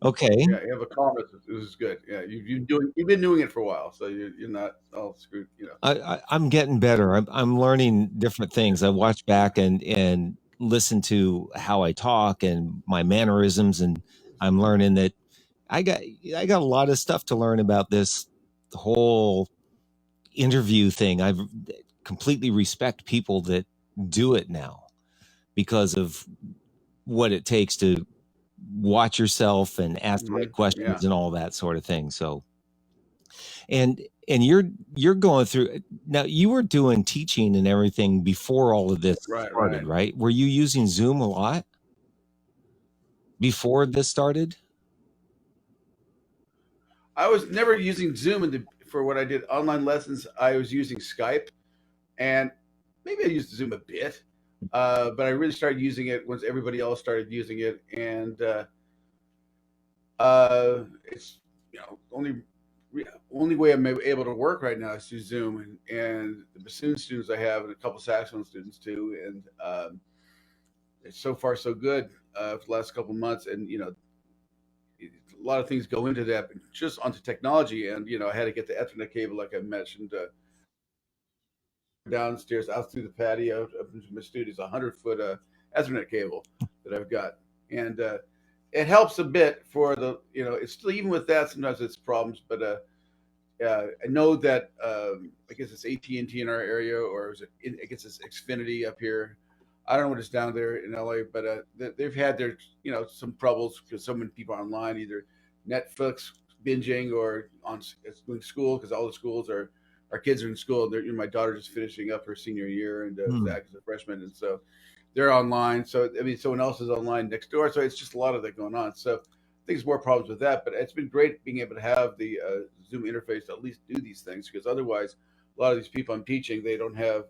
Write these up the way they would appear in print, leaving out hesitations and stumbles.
Okay. Yeah, you have a calmness. This is good. Yeah, you've been doing it for a while, so you're not all screwed. I'm getting better. I'm learning different things. I watch back and listen to how I talk and my mannerisms, and I'm learning that I got I got a lot of stuff to learn about this whole interview thing. I completely respect people that do it now because of what it takes to watch yourself and ask the right Yeah. questions and all that sort of thing. So, and you're going through now. You were doing teaching and everything before all of this Right. started, Right. right? Were you using Zoom a lot before this started? I was never using Zoom for what I did online lessons. I was using Skype, and maybe I used Zoom a bit, but I really started using it once everybody else started using it, and it's only way I'm able to work right now is through Zoom, and the bassoon students I have, and a couple saxophone students too, and it's so far so good for the last couple months, and a lot of things go into that, but just onto technology, and I had to get the Ethernet cable, like I mentioned, downstairs out through the patio up into my studio. It's 100-foot Ethernet cable that I've got, and it helps a bit for the it's still, even with that, sometimes it's problems, but I know that I guess it's AT&T in our area, or is it? I guess it's Xfinity up here. I don't know what it's down there in LA, but they've had their some troubles because so many people are online, either Netflix binging or on doing school, because all the schools are our kids are in school. My daughter just finishing up her senior year, and Hmm. Zach is a freshman, and so they're online. So I mean, someone else is online next door. So it's just a lot of that going on. So I think there's more problems with that. But it's been great being able to have the Zoom interface to at least do these things, because otherwise, a lot of these people I'm teaching, they don't have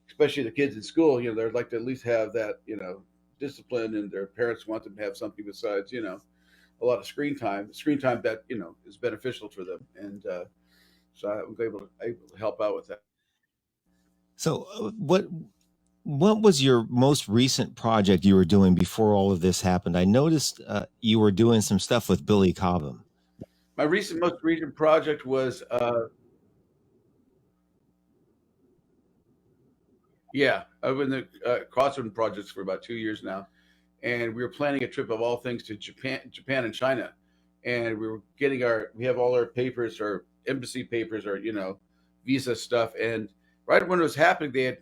especially the kids in school. They'd like to at least have that discipline, and their parents want them to have something besides a lot of screen time that is beneficial for them, and so I was able to help out with that. So, what was your most recent project you were doing before all of this happened? I noticed you were doing some stuff with Billy Cobham. My most recent project was yeah, I've been the crosswind projects for about 2 years now, and we were planning a trip of all things to Japan and China, and we have all our papers, our embassy papers, our visa stuff, and right when it was happening, this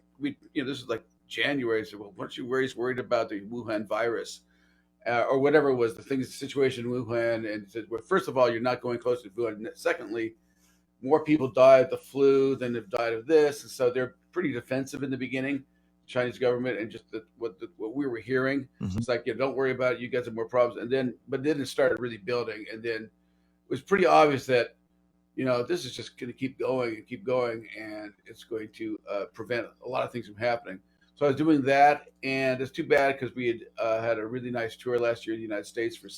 is like January. I said, well, weren't you worried about the Wuhan virus? Or whatever it was, the situation in Wuhan, and said, well, first of all, you're not going close to Wuhan. Secondly, more people die of the flu than have died of this, and so they're pretty defensive in the beginning, Chinese government, and just what we were hearing. Mm-hmm. It's like, don't worry about it. You guys have more problems, but then it started really building, and then it was pretty obvious that this is just going to keep going and keep going, and it's going to prevent a lot of things from happening. So I was doing that, and it's too bad because we had a really nice tour last year in the United States for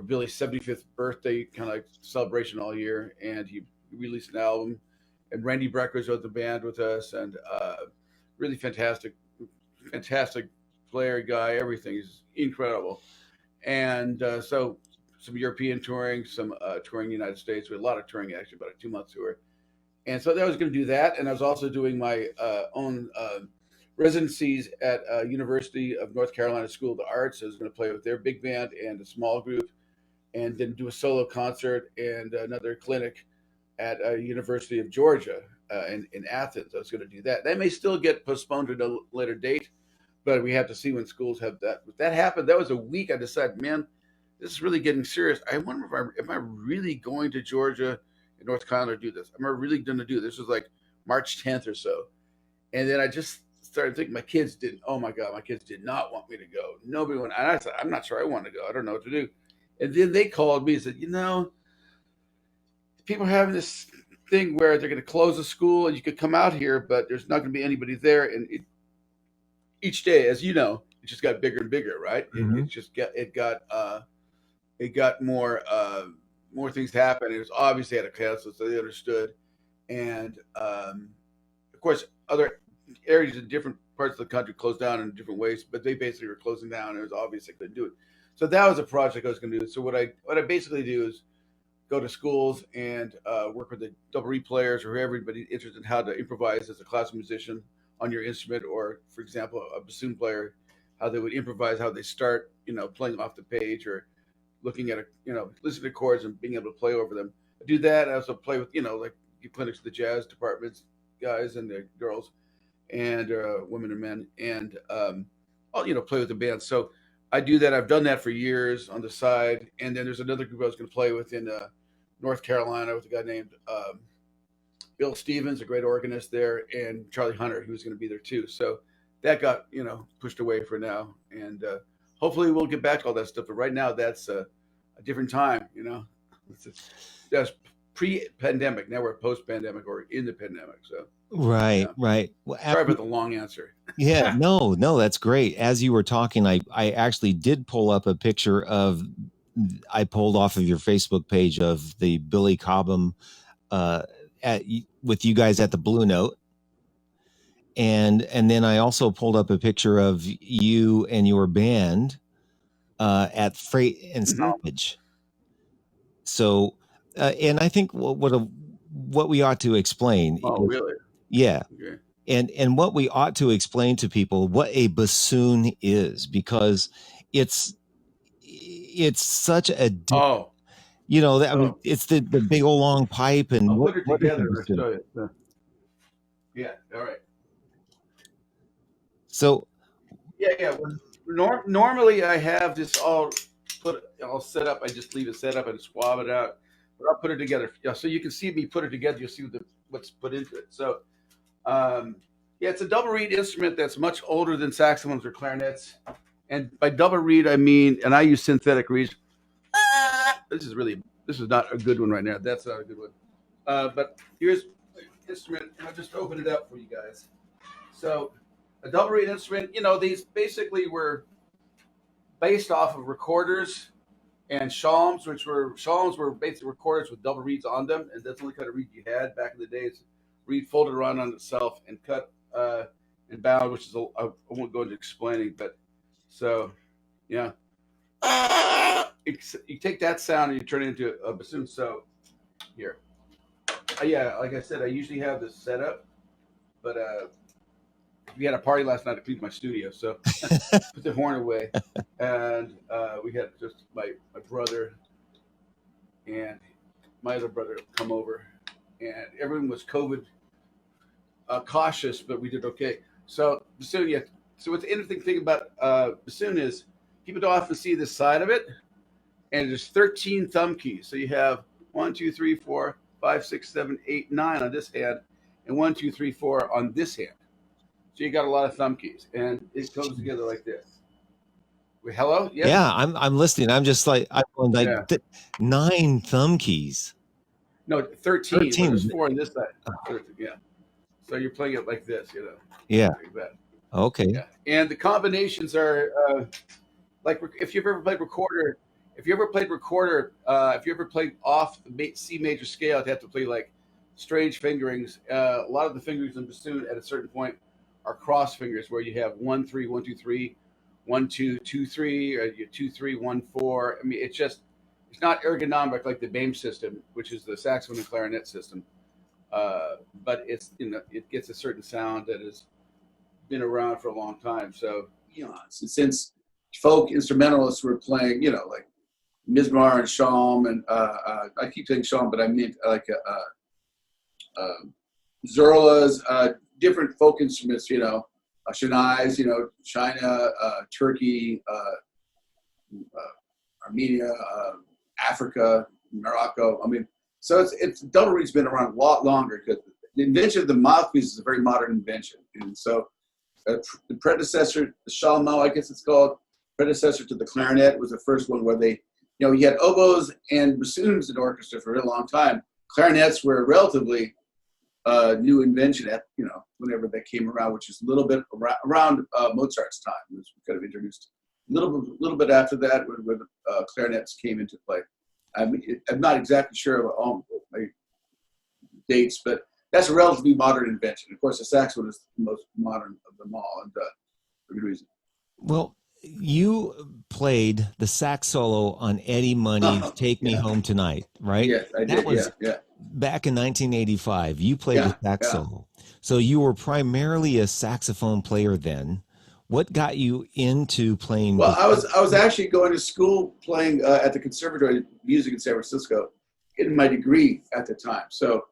Billy's 75th birthday, kind of like celebration all year, and he released an album. And Randy Breckers wrote the band with us, and really fantastic player, guy. Everything is incredible. And so some European touring, some touring in the United States. We had a lot of touring, actually, about a 2 month tour. And so I was going to do that, and I was also doing my own residencies at University of North Carolina School of the Arts. I was going to play with their big band and a small group, and then do a solo concert and another clinic at University of Georgia in Athens. I was going to do that. That may still get postponed to a later date, but we have to see when schools have that. But that happened. That was a week. I decided, man, this is really getting serious. I wonder if am I really going to Georgia and North Carolina to do this? Am I really going to do this? This was like March 10th or so, and then I just started thinking my kids didn't. Oh my God, my kids did not want me to go. Nobody went. And I said, I'm not sure I want to go. I don't know what to do. And then they called me and said, people are having this thing where they're going to close the school and you could come out here, but there's not going to be anybody there. And each day, as you know, it just got bigger and bigger, right? Mm-hmm. It got more things happen. It was obviously had to cancel, so they understood. And of course, other areas in different parts of the country closed down in different ways, but they basically were closing down, and it was obvious they couldn't do it. So that was a project I was going to do. So what I basically do is go to schools and work with the double reed players or everybody interested in how to improvise as a classical musician on your instrument, or for example, a bassoon player, how they would improvise, how they start, playing off the page or looking at listening to chords and being able to play over them. I do that. I also play with, like give clinics to the jazz departments, guys and the girls, and women and men, and I'll play with the band. So I do that. I've done that for years on the side, and then there's another group I was going to play with in North Carolina with a guy named Bill Stevens, a great organist there, and Charlie Hunter, who was going to be there too. So that got pushed away for now, and hopefully we'll get back to all that stuff. But right now, that's a different time. That's pre-pandemic. Now we're post-pandemic or in the pandemic. So Right, yeah. right. Well, Sorry about the long answer. yeah, no, that's great. As you were talking, I actually did pull up a picture I pulled off of your Facebook page of the Billy Cobham with you guys at the Blue Note. And then I also pulled up a picture of you and your band at Freight and Stoppage. So, and I think what we ought to explain. Oh, really? Yeah. Okay. And what we ought to explain to people what a bassoon is, because it's such a it's the big old long pipe, and I'll put it together to show you. Yeah, all right. So yeah. Normally I have this all set up. I just leave it set up and swab it out. But I'll put it together. Yeah, so you can see me put it together. You'll see what's put into it. So it's a double reed instrument that's much older than saxophones or clarinets. And by double reed, I mean, and I use synthetic reeds. This is not a good one right now. That's not a good one. But here's the instrument, and I'll just open it up for you guys. So a double reed instrument, these basically were based off of recorders and shawms, shawms were basically recorders with double reeds on them, and that's the only kind of reed you had back in the days. Reed folded around on itself and cut and bound, which is I won't go into explaining, but so yeah. You take that sound and you turn it into a bassoon. So here, like I said, I usually have this set up, but we had a party last night to clean my studio, so put the horn away, and we had just my brother and my other brother come over, and everyone was COVID cautious, but we did okay. So bassoon, yeah. So what's the interesting thing about bassoon is people don't often see this side of it, and there's 13 thumb keys. So you have 1, 2, 3, 4, 5, 6, 7, 8, 9 on this hand, and 1, 2, 3, 4 on this hand. So you got a lot of thumb keys, and it goes together like this. Hello? Yes? Yeah, I'm listening. I'm just like, 9 thumb keys. No, 13. There's 4 on this side. Yeah. So you're playing it like this, Yeah. Like okay. Yeah. And the combinations are like if you've ever played recorder, if you ever played off the C major scale, you have to play like strange fingerings. A lot of the fingerings in bassoon at a certain point are cross fingers, where you have 1 3 1 2 3 1 2 2 3, or you 2 3 1 4. I mean, it's not ergonomic like the BAME system, which is the saxophone and clarinet system. But it's it gets a certain sound that has been around for a long time. So since folk instrumentalists were playing, like Mizmar and Shawm, and I keep saying Shawm, but I mean like Zurlas, different folk instruments, Shanais, China, Turkey, Armenia, Africa, Morocco. I mean, so it's double reed's been around a lot longer, because the invention of the mouthpiece is a very modern invention, and so the predecessor, the shalmo, I guess it's called, predecessor to the clarinet, was the first one where they, you had oboes and bassoons in orchestra for a really long time. Clarinets were a relatively new invention at, whenever they came around, which is a little bit around Mozart's time. It was kind of introduced a little bit after that, when clarinets came into play. I'm not exactly sure of all my dates, but that's a relatively modern invention. Of course, the saxophone is the most modern of them them all, and for good reason. Well, you played the sax solo on Eddie Money's "Take Me Yeah. Home Tonight," right? Yes, I That did. Yeah, was yeah, back in 1985. You played the yeah, sax yeah. solo, so you were primarily a saxophone player then. What got you into playing Well, bassoon? I was actually going to school playing at the Conservatory of Music in San Francisco, getting my degree at the time. So,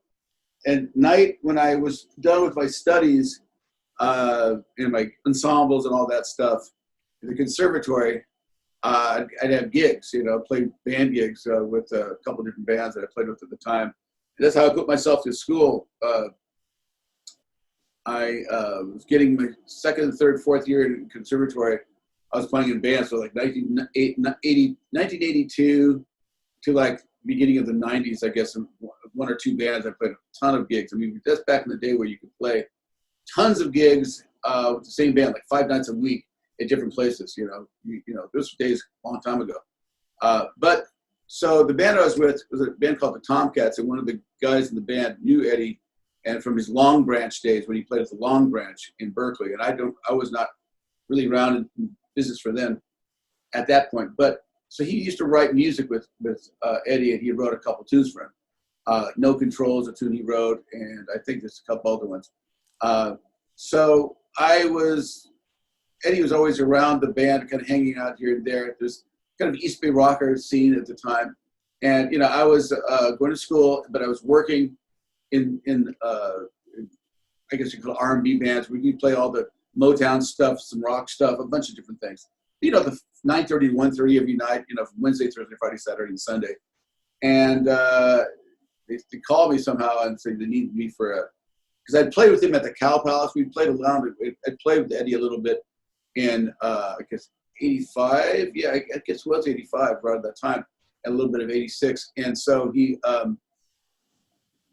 at night when I was done with my studies, in my ensembles and all that stuff, in the conservatory, I'd have gigs, play band gigs with a couple of different bands that I played with at the time. And that's how I put myself through school. I was getting my second, third, fourth year in conservatory. I was playing in bands, so like 1982 to like beginning of the 90s, I guess, in one or two bands. I played a ton of gigs. I mean, that's back in the day where you could play tons of gigs with the same band, like 5 nights a week at different places. Those were days a long time ago. But so the band I was with was a band called the Tomcats, and one of the guys in the band knew Eddie, and from his Long Branch days when he played at the Long Branch in Berkeley. And I was not really around in business for them at that point. But so he used to write music with Eddie, and he wrote a couple tunes for him. No Control is a tune he wrote, and I think there's a couple other ones. So Eddie was always around the band, kind of hanging out here and there. There's kind of East Bay rocker scene at the time. And, I was going to school, but I was working in I guess you call it R&B bands. We play all the Motown stuff, some rock stuff, a bunch of different things. The 9:30 to 1:30 every night, from Wednesday, Thursday, Friday, Saturday, and Sunday. And they called me somehow and said they needed me because I'd played with him at the Cow Palace. We played around. I'd played with Eddie a little bit in, I guess, 85. Yeah, I guess it was 85 around that time, and a little bit of 86. And so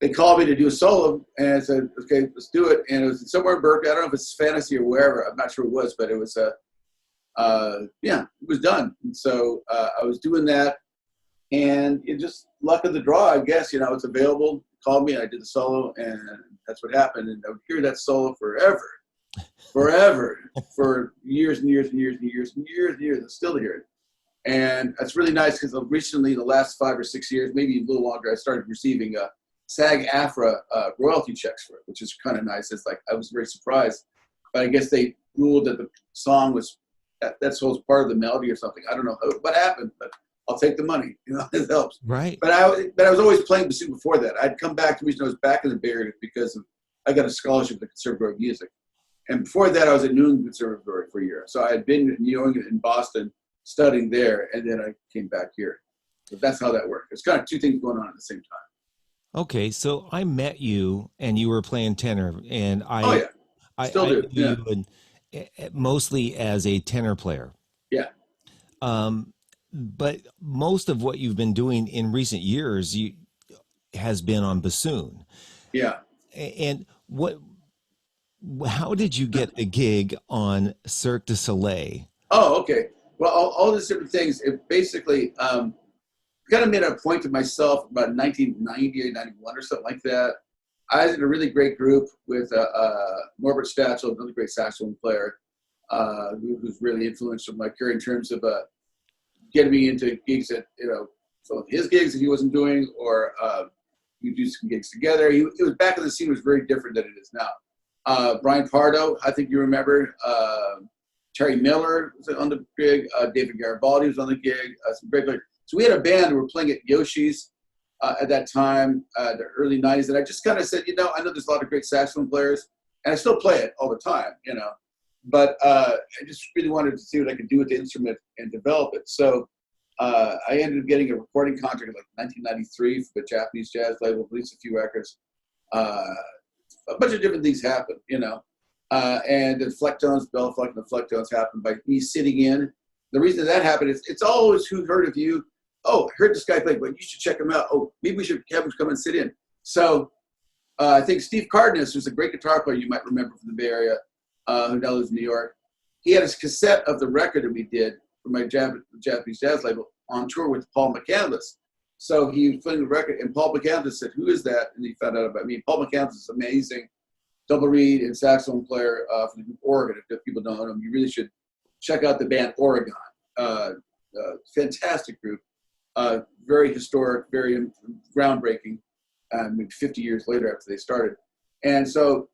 they called me to do a solo, and I said, okay, let's do it. And it was somewhere in Berkeley. I don't know if it's Fantasy or wherever. I'm not sure it was, but it was, it was done. And so I was doing that, and it just luck of the draw, I guess. It's available. Called me, and I did the solo, and that's what happened. And I would hear that solo forever, for years and years and years and years and years and years, and still to hear it. And that's really nice because recently, the last 5 or 6 years, maybe a little longer, I started receiving SAG-AFTRA royalty checks for it, which is kind of nice. It's like I was very surprised, but I guess they ruled that the song was that's part of the melody or something. I don't know what happened, but I'll take the money. It helps. Right. But I was always playing bassoon before that. I'd come back. The reason I was back in the Bay Area because I got a scholarship at the Conservatory of Music, and before that I was at New England Conservatory for a year. So I had been in New England and Boston studying there, and then I came back here. So that's how that worked. It's kind of two things going on at the same time. Okay, so I met you and you were playing tenor, and Still do. knew you mostly as a tenor player. Yeah. But most of what you've been doing in recent years has been on bassoon. Yeah. And how did you get the gig on Cirque du Soleil? Oh, okay. Well, all these different things. It basically kind of made a point to myself about 1990, 91 or something like that. I was in a really great group with Norbert Stachel, another great saxophone player, who's really influential in my career in terms of getting me into gigs that, some of his gigs that he wasn't doing, or we do some gigs together. It was back in the scene was very different than it is now. Brian Pardo, I think you remember. Terry Miller was on the gig. David Garibaldi was on the gig. Some great players. So we had a band. We were playing at Yoshi's at that time, the early 90s. And I just kind of said, I know there's a lot of great saxophone players, and I still play it all the time, But I just really wanted to see what I could do with the instrument and develop it. So I ended up getting a recording contract in like 1993 for the Japanese jazz label, released a few records. A bunch of different things happened, and the Flecktones, Bella Fleck and the Flecktones happened by me sitting in. The reason that happened is it's always who heard of you. Oh, I heard this guy play, but you should check him out. Oh, maybe we should have him come and sit in. So I think Steve Cardenas, who's a great guitar player you might remember from the Bay Area, who now lives in New York, he had a cassette of the record that we did for my Japanese jazz label on tour with Paul McCandless. So he was playing the record, and Paul McCandless said, "Who is that?" And he found out about me. Paul McCandless is amazing. double reed and saxophone player for the group Oregon. If people don't know them, you really should check out the band Oregon. Fantastic group, very historic, very groundbreaking. 50 years later after they started, and so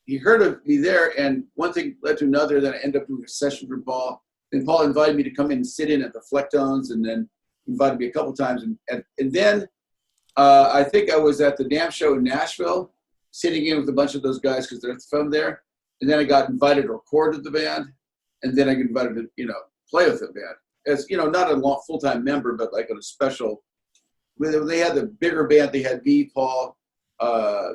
he heard of me there, and one thing led to another. Then I ended up doing a session for Paul. Then Paul invited me to come in and sit in at the Flectones, and then invited me a couple times, and then I think I was at the Damn Show in Nashville, sitting in with a bunch of those guys because they're from there. And then I got invited to record with the band, and then I got invited to play with the band as not a full-time member, but like on a special. When they had the bigger band, they had me, Paul,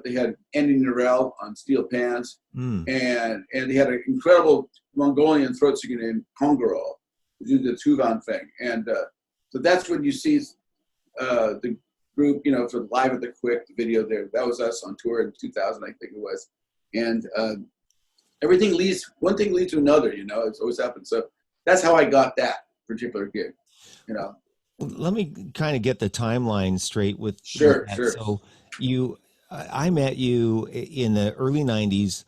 they had Andy Narell on steel pans, and they had an incredible Mongolian throat singer named Kongorol, who did the Tuvan thing, and so that's when you see the group, for Live at the Quick, the video there. That was us on tour in 2000, I think it was. And one thing leads to another, it's always happened. So that's how I got that particular gig, Let me kind of get the timeline straight with Sure. So I met you in the early 90s.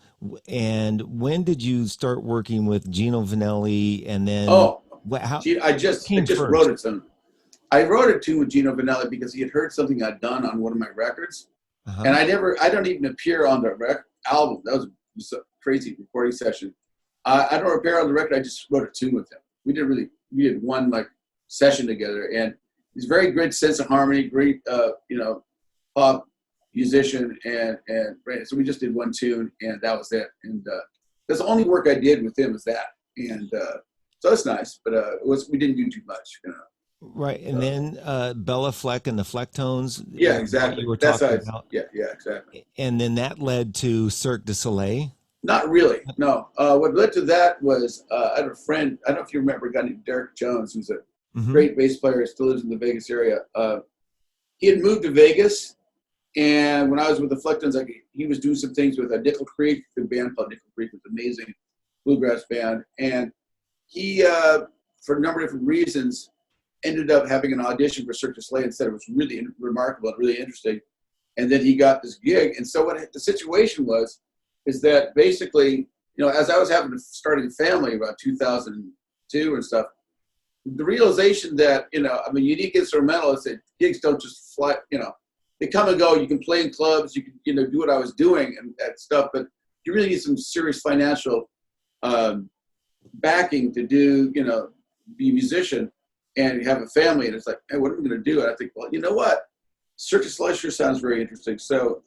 And when did you start working with Gino Vanelli? And then I just wrote it to him. I wrote a tune with Gino Vanelli because he had heard something I'd done on one of my records. And I don't even appear on the album. That was a crazy recording session. I don't appear on the record. I just wrote a tune with him. We did one session together, and he's a very good sense of harmony, great, pop musician, and so we just did one tune, and that was it. And that's the only work I did with him was that, and so it's nice, but we didn't do too much, Right, and then Bella Fleck and the Flecktones. Yeah, exactly. You were talking about. Yeah, exactly. And then that led to Cirque du Soleil. Not really, no. What led to that was I had a friend. I don't know if you remember a guy named Derek Jones, who's a great bass player. Still lives in the Vegas area. He had moved to Vegas, and when I was with the Flecktones, he was doing some things with Nickel Creek. The band called Nickel Creek was an amazing bluegrass band, and he, for a number of different reasons, ended up having an audition for Cirque du Soleil and said it was really remarkable and really interesting. And then he got this gig. And so what the situation is that basically, as I was starting a family about 2002 and stuff, the realization that, I'm a unique instrumentalist, that gigs don't just fly, they come and go. You can play in clubs, you can, do what I was doing and that stuff, but you really need some serious financial backing to do, be a musician. And you have a family, and it's like, hey, what are we going to do? And I think, well, you know what? Cirque du Soleil sure sounds very interesting. So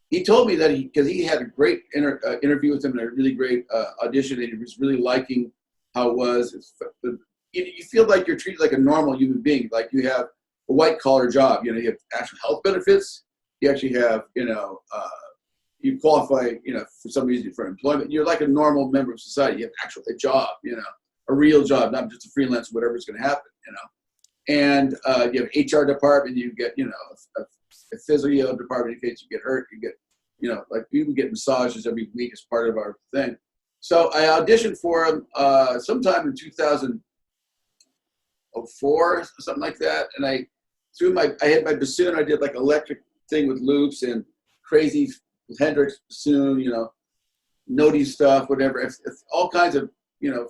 he told me that because he had a great interview with him and a really great audition, and he was really liking how it was. You feel like you're treated like a normal human being, like you have a white-collar job. You have actual health benefits. You actually have, you qualify, for some reason for employment. You're like a normal member of society. You have actually a job, a real job, not just a freelance, whatever's going to happen, And you have HR department, you get, a physio department in case you get hurt. You get, like people get massages every week as part of our thing. So I auditioned for him sometime in 2004, something like that. And I had my bassoon. I did like electric thing with loops and crazy Hendrix bassoon, notey stuff, whatever. It's all kinds of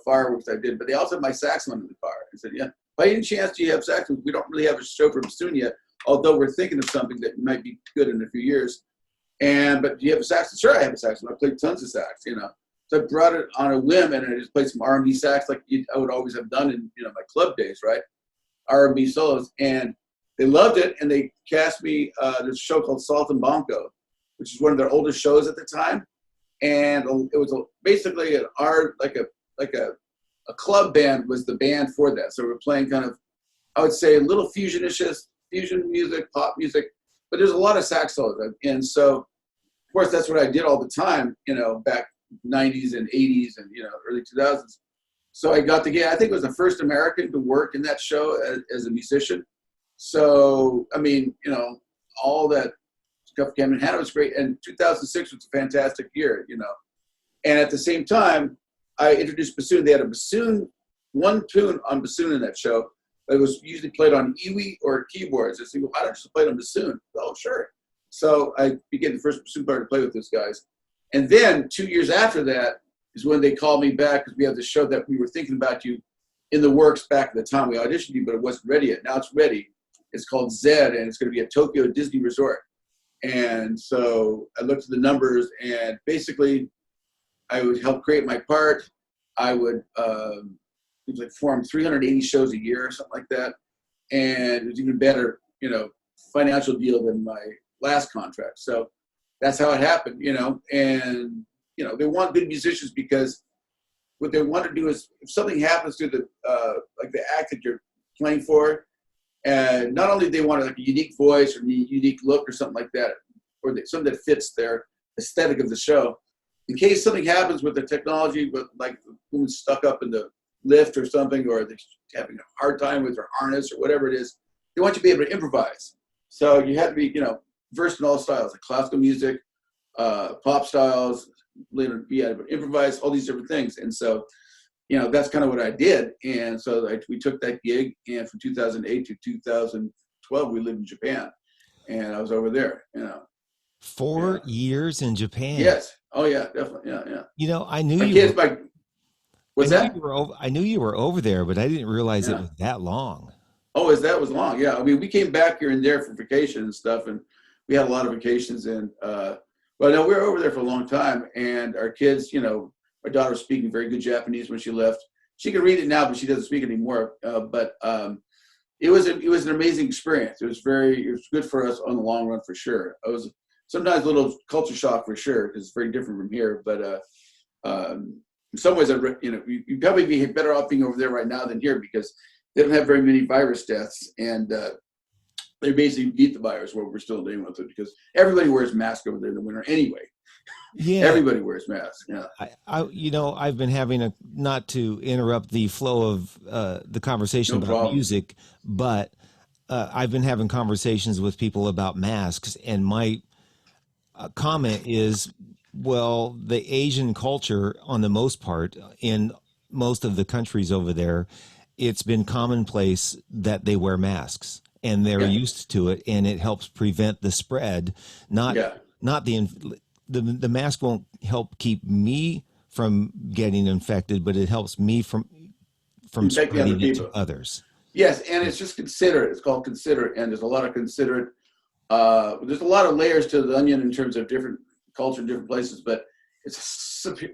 fireworks I did, but they also had my saxophone in the car. I said, yeah, by any chance do you have saxophone? We don't really have a show for bassoon yet, although we're thinking of something that might be good in a few years. But do you have a saxophone? Sure, I have a saxophone. I played tons of sax, So I brought it on a whim, and I just played some R&B sax like I would always have done in my club days, right? R&B solos, and they loved it, and they cast me. There's a show called Salt and Bonko, which is one of their oldest shows at the time, and it was basically a club band was the band for that. So we're playing kind of, I would say, a little fusion music, pop music, but there's a lot of sax solos. And so, of course, that's what I did all the time, back 90s and 80s and, early 2000s. So I got the gig. I think it was the first American to work in that show as a musician. So, I mean, all that stuff came in hand. It was great. And 2006 was a fantastic year, And at the same time, I introduced bassoon. They had a bassoon, one tune on bassoon in that show. It was usually played on iwi or keyboards. I said, well, why don't you play it on bassoon? Oh, sure. So I became the first bassoon player to play with those guys. And then 2 years after that is when they called me back because we have this show that we were thinking about you in the works back at the time we auditioned you, but it wasn't ready yet. Now it's ready. It's called Zed, and it's going to be at Tokyo Disney Resort. And so I looked at the numbers, and basically I would help create my part. I would perform 380 shows a year or something like that. And it was even better, financial deal than my last contract. So that's how it happened, and, they want good musicians because what they want to do is if something happens to the act that you're playing for, and not only they want like a unique voice or a unique look or something like that, or something that fits their aesthetic of the show. In case something happens with the technology, with like the woman stuck up in the lift or something, or they're having a hard time with their harness or whatever it is, they want you to be able to improvise. So you have to be, versed in all styles, like classical music, pop styles, later be able to improvise, all these different things. And so, that's kind of what I did. And so we took that gig, and from 2008 to 2012, we lived in Japan, and I was over there, 4 years in Japan. Yes. Oh yeah, definitely. Yeah, yeah. I knew My you kids, were, what's that? I knew you were over there, but I didn't realize it Yeah. was that long. Oh, that was long. Yeah. I mean, we came back here and there for vacation and stuff, and we had a lot of vacations. And well, no, we were over there for a long time. And our kids, my daughter was speaking very good Japanese when she left. She can read it now, but she doesn't speak anymore. But it was an amazing experience. It was good for us on the long run for sure. I was sometimes a little culture shock for sure because it's very different from here. But in some ways, you'd probably be better off being over there right now than here because they don't have very many virus deaths, and they basically beat the virus. What we're still dealing with it because everybody wears masks over there in the winter anyway. Yeah, everybody wears masks. Yeah, I've been having not to interrupt the flow of the conversation no about problem. music, but I've been having conversations with people about masks, and my comment is, well, the Asian culture, on the most part, in most of the countries over there, it's been commonplace that they wear masks, and they're used to it, and it helps prevent the spread. Not the mask won't help keep me from getting infected, but it helps me from spreading it to others. Yes, and it's just considerate. It's called considerate, and there's a lot of considerate. There's a lot of layers to the onion in terms of different culture, different places, but it's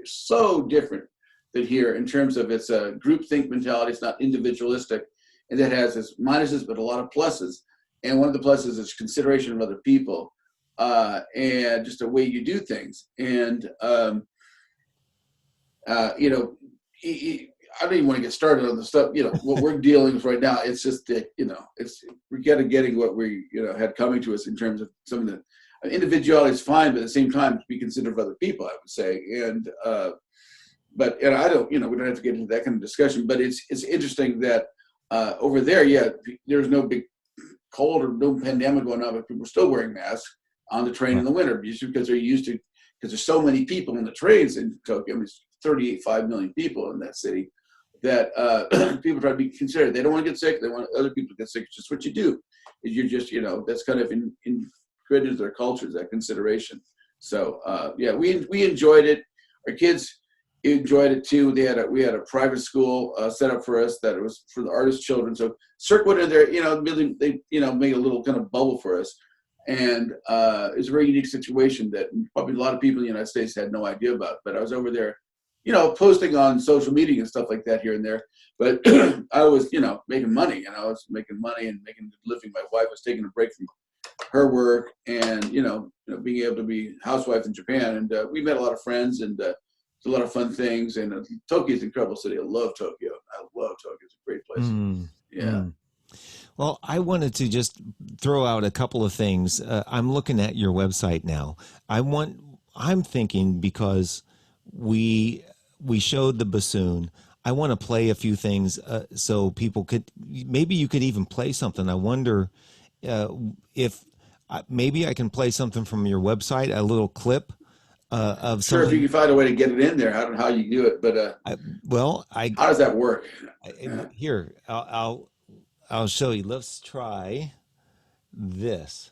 so different than here in terms of its groupthink mentality. It's not individualistic, and it has its minuses, but a lot of pluses. And one of the pluses is consideration of other people, and just the way you do things. And I don't even want to get started on the stuff, what we're dealing with right now. It's just that, we're getting what we, had coming to us in terms of some of the individuality is fine, but at the same time, be considerate of other people, I would say. And, I don't, we don't have to get into that kind of discussion, but it's interesting that over there, there's no big cold or no pandemic going on, but people are still wearing masks on the train in the winter because they're used to, because there's so many people in the trains in Tokyo. There's 5 million people in that city. That people try to be considerate. They don't want to get sick. They want other people to get sick. It's just what you do. You're just, that's kind of ingrained into their cultures, that consideration. So, we enjoyed it. Our kids enjoyed it too. We had a private school set up for us that it was for the artist children. So Cirque went in there, really, they, made a little kind of bubble for us. And it was a very unique situation that probably a lot of people in the United States had no idea about. But I was over there, posting on social media and stuff like that here and there. But I was, making money, I was making money and making a living. My wife was taking a break from her work and, being able to be a housewife in Japan. And we met a lot of friends and a lot of fun things. And Tokyo is an incredible city. I love Tokyo. It's a great place. Yeah. Well, I wanted to just throw out a couple of things. I'm looking at your website now. I'm thinking because we showed the bassoon. I want to play a few things so people maybe you could even play something. I wonder if maybe I can play something from your website, a little clip of sure, something. if you can find a way to get it in there. I don't know how you do it, but how does that work? Here, I'll show you. Let's try this.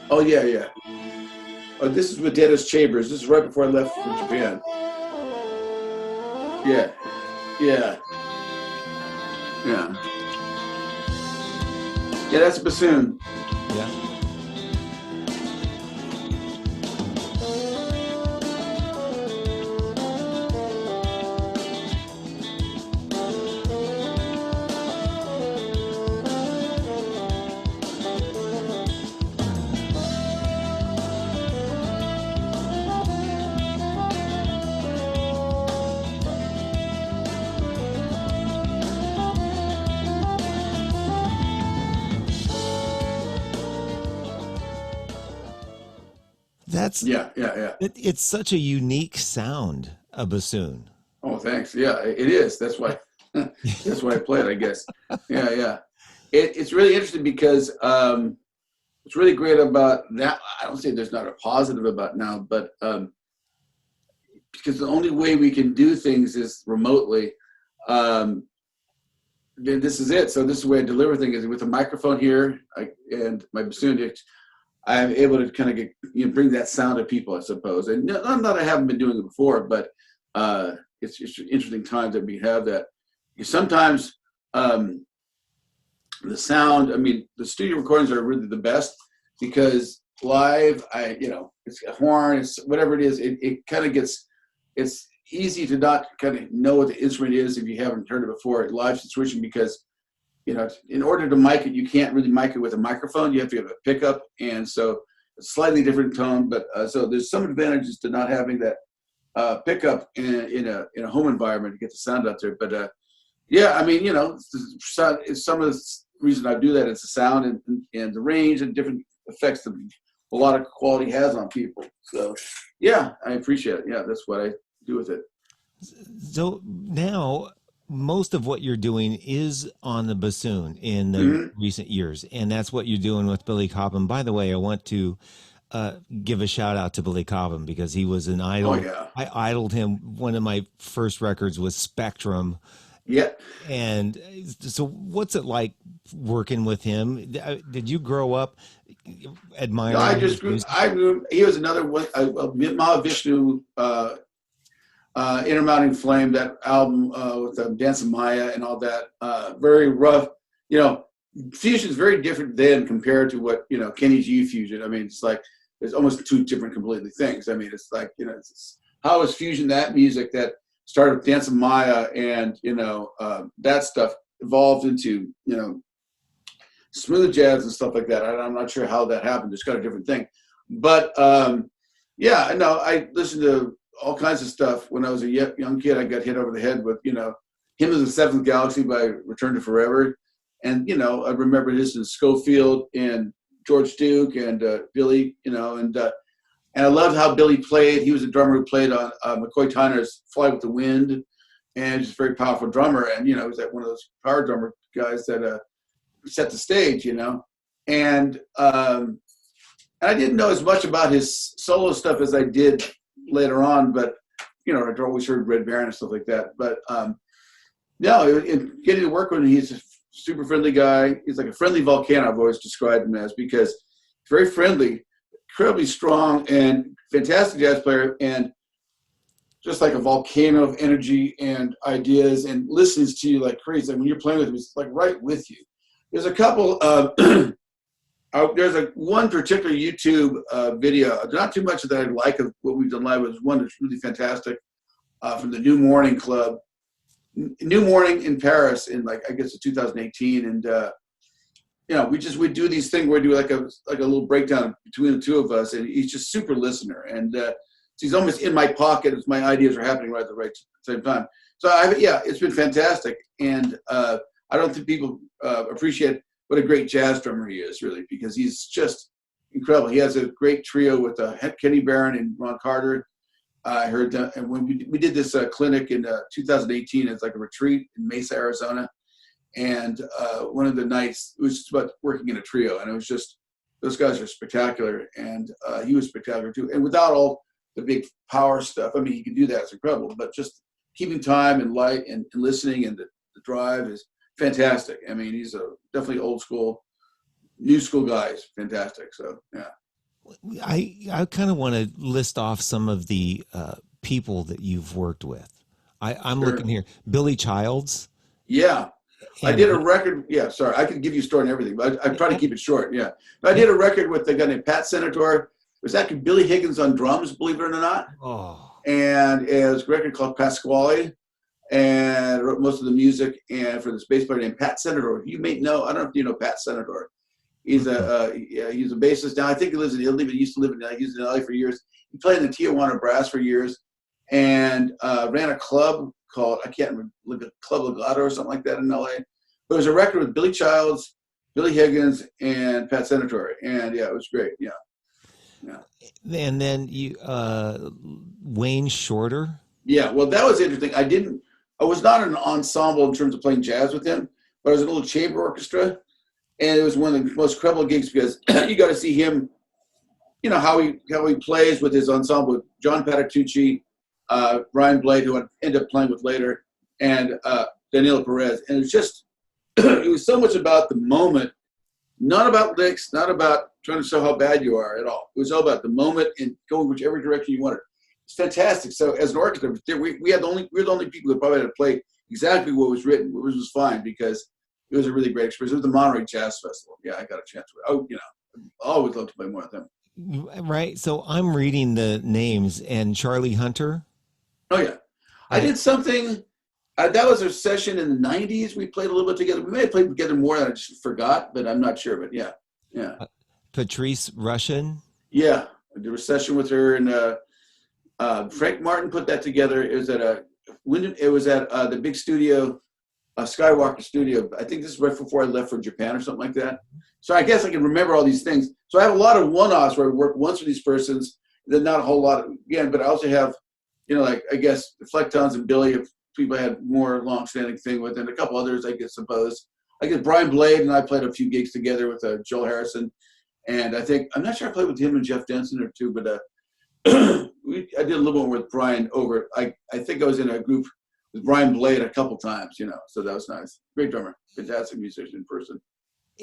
Oh yeah, yeah. Oh, this is with Dennis Chambers. This is right before I left for Japan. Yeah, yeah, yeah. Yeah, that's a bassoon. Yeah. That's Yeah, yeah, yeah. it's such a unique sound, a bassoon. Oh, thanks. Yeah, it is. That's why. That's why I play it, I guess. Yeah, yeah. It's really interesting because what's really great about that. I don't say there's not a positive about now, but because the only way we can do things is remotely. Um, then this is it. So this is the way I deliver things is with a microphone here and my bassoon. I'm able to kind of get bring that sound to people, I suppose. And not that I haven't been doing it before, but it's just interesting times that we have that. Sometimes the sound. I mean, the studio recordings are really the best because live, it's a horn, it's whatever it is. It kind of gets. It's easy to not kind of know what the instrument is if you haven't heard it before at live situation because in order to mic it, you can't really mic it with a microphone. You have to have a pickup, and so it's a slightly different tone. But so there's some advantages to not having that pickup in a home environment to get the sound out there. But yeah, I mean, it's some of the reason I do that is the sound and the range and different effects that a lot of quality has on people. So yeah, I appreciate it. Yeah, that's what I do with it. So now most of what you're doing is on the bassoon in the Mm-hmm. recent years, and that's what you're doing with Billy Cobham. By the way, I want to give a shout out to Billy Cobham because he was an Oh idol. yeah, I idled him. One of my first records was Spectrum. yeah. And so, what's it like working with him? Did you grow up No, I admiring just his grew. music? I grew. He was another one. Mahavishnu, Intermounting Flame, that album with Dance of Maya and all that. Very rough. You know, fusion is very different then compared to what Kenny G fusion. I mean, it's like it's almost two different completely things. I mean, it's like how is fusion that music that started with Dance of Maya and that stuff evolved into smooth jazz and stuff like that. I'm not sure how that happened. It's got a different thing, but yeah, no, I listened to all kinds of stuff when I was a young kid. I got hit over the head with Hymn of the Seventh Galaxy by Return to Forever, and I remember listening to Schofield and George Duke and Billy, and I loved how Billy played. He was a drummer who played on McCoy Tyner's Fly with the Wind, and just a very powerful drummer. And he was like one of those power drummer guys that set the stage, and I didn't know as much about his solo stuff as I did later on, but I'd always heard Red Baron and stuff like that. But no, getting to work with him, he's a super friendly guy. He's like a friendly volcano. I've always described him as because he's very friendly, incredibly strong, and fantastic jazz player, and just like a volcano of energy and ideas, and listens to you like crazy. And when you're playing with him, he's like right with you. There's a couple of there's one particular YouTube video, not too much that I like of what we've done live, but there's one that's really fantastic from the New Morning Club, New Morning in Paris in I guess 2018, and we do these things where we do like a little breakdown between the two of us, and he's just super listener, and so he's almost in my pocket as my ideas are happening right at the right same time. So it's been fantastic, and I don't think people appreciate what a great jazz drummer he is, really, because he's just incredible. He has a great trio with Kenny Barron and Ron Carter. I heard that, and when we did this clinic in 2018, it's like a retreat in Mesa, Arizona, and one of the nights it was just about working in a trio, and it was just those guys are spectacular, and he was spectacular too. And without all the big power stuff, I mean, he can do that; it's incredible. But just keeping time and light and listening and the drive is fantastic. I mean, he's definitely old school, new school guy. He's fantastic. So yeah. I kind of want to list off some of the people that you've worked with. I'm looking Sure. here. Billy Childs Yeah. I and did a record. Yeah, sorry. I could give you a story and everything, but I try to yeah, keep it short. Yeah. But I did a record with a guy named Pat Senator. It was actually Billy Higgins on drums, believe it or not. oh, And it was a record called Pasquale. And I wrote most of the music and for this bass player named Pat Senator. You may know, I don't know if you know Pat Senator. mm-mm. He's a bassist now. I think he lives in Italy, but he used to live in he was in LA for years. He played in the Tijuana Brass for years, and ran a club called I can't remember Club Legato or something like that in LA. But it was a record with Billy Childs, Billy Higgins, and Pat Senator, and yeah, it was great. Yeah, yeah, And then you Wayne Shorter. yeah. Well, that was interesting. I was not in an ensemble in terms of playing jazz with him, but I was in a little chamber orchestra, and it was one of the most incredible gigs because you got to see him, you know, how he plays with his ensemble with John Patitucci, Brian Blade, who I ended up playing with later, and Danilo Perez. And it was just, it was so much about the moment, not about licks, not about trying to show how bad you are at all. It was all about the moment and going whichever direction you wanted. It's fantastic. So as an orchestra, we were the only people that probably had to play exactly what was written, which was fine because it was a really great experience. It was the Monterey Jazz Festival. Yeah, I got a chance to. Oh, you know, I always love to play more with them. Right. So I'm reading the names and Charlie Hunter. Oh yeah, I Uh, did something. That was a session in the '90s. We played a little bit together. We may have played together more than I just forgot, but I'm not sure. But yeah, yeah, Patrice Rushen. yeah. I did a session with her, and Frank Martin put that together. It was at the big studio, Skywalker Studio. I think this is right before I left for Japan or something like that. So I guess I can remember all these things. So I have a lot of one-offs where I work once with these persons, then not a whole lot again. But I also have, you know, like I guess Flectons and Billy, if people I had more long-standing thing with, and a couple others, I guess, suppose. I guess Brian Blade and I played a few gigs together with Joel Harrison, and I think I'm not sure I played with him and Jeff Denson or two, but I did a little more with Brian over. I think I was in a group with Brian Blade a couple times, you know, so that was nice. Great drummer, fantastic musician in person.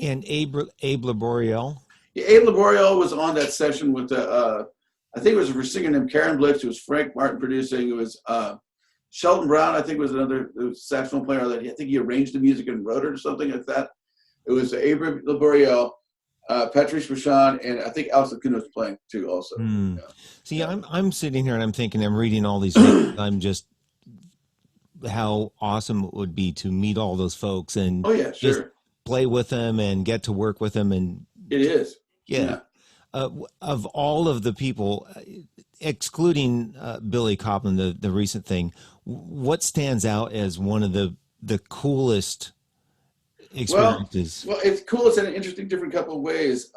And Abe Laboriel. Yeah, Abe Laboriel was on that session with I think it was a singer named Karen Blix. It was Frank Martin producing. It was Sheldon Brown, I think was another saxophone player that I think he arranged the music and wrote it or something like that. It was Abe Laboriel, Patrice Bouchon, and I think Alex Lacuna was playing too also. Hmm. Yeah. See, Yeah. I'm sitting here and I'm thinking, I'm reading all these names. I'm just how awesome it would be to meet all those folks and Oh yeah, just sure. play with them and get to work with them and It is. yeah. Yeah. Of all of the people, excluding Billy Cobham, the recent thing, what stands out as one of the coolest Well, experiences? well, it's cool. It's in an interesting, different couple of ways.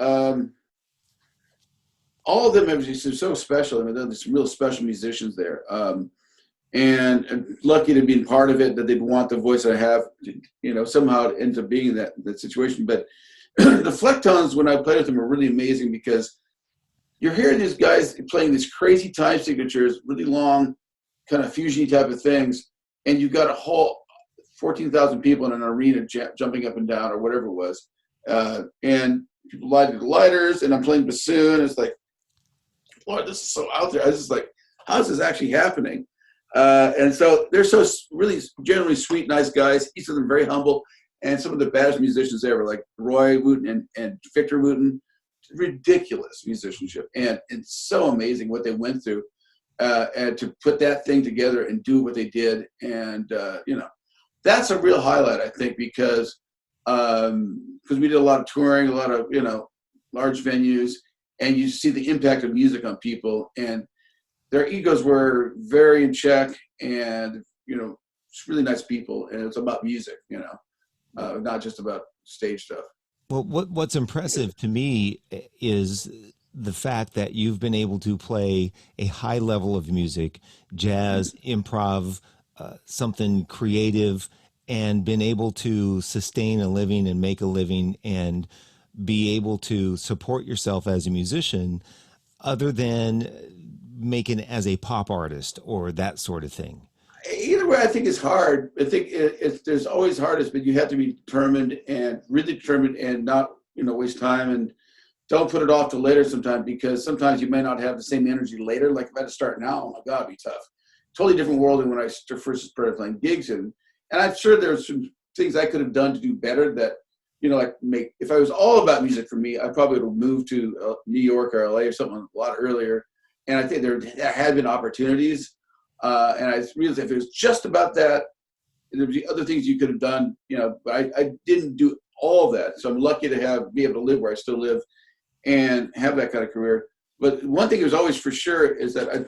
All of them are just so special. I mean, there's some real special musicians there. And I'm lucky to be part of it, that they'd want the voice I have, you know, somehow it ends up being that situation. But the Flectons, when I played with them, are really amazing because you're hearing these guys playing these crazy time signatures, really long, kind of fusion type of things, and you've got a whole 14,000 people in an arena jumping up and down or whatever it was, and people lighted lighters, and I'm playing bassoon. It's like, Lord, this is so out there. I was just like, how is this actually happening? And so they're so really generally sweet, nice guys. Each of them very humble, and some of the best musicians ever, like Roy Wooten and Victor Wooten. Ridiculous musicianship, and it's so amazing what they went through, and to put that thing together and do what they did, and you know, that's a real highlight, I think, because we did a lot of touring, a lot of, you know, large venues, and you see the impact of music on people, and their egos were very in check, and you know, it's really nice people, and it's about music, you know, not just about stage stuff. Well, what's impressive to me is the fact that you've been able to play a high level of music, jazz, improv, something creative, and been able to sustain a living and make a living and be able to support yourself as a musician, other than making it as a pop artist or that sort of thing. Either way, I think is hard. I think there's always hardest, but you have to be determined and really determined and not, you know, waste time. And don't put it off to later sometime, because sometimes you may not have the same energy later. Like if I had to start now, oh my God, it'd be tough. Totally different world than when I first started playing gigs. And I'm sure there's some things I could have done to do better that, like if I was all about music for me, I probably would have moved to New York or LA or something a lot earlier. And I think there had been opportunities. And I realized if it was just about that, there'd be other things you could have done, but I didn't do all of that. So I'm lucky to be able to live where I still live and have that kind of career. But one thing is always for sure is that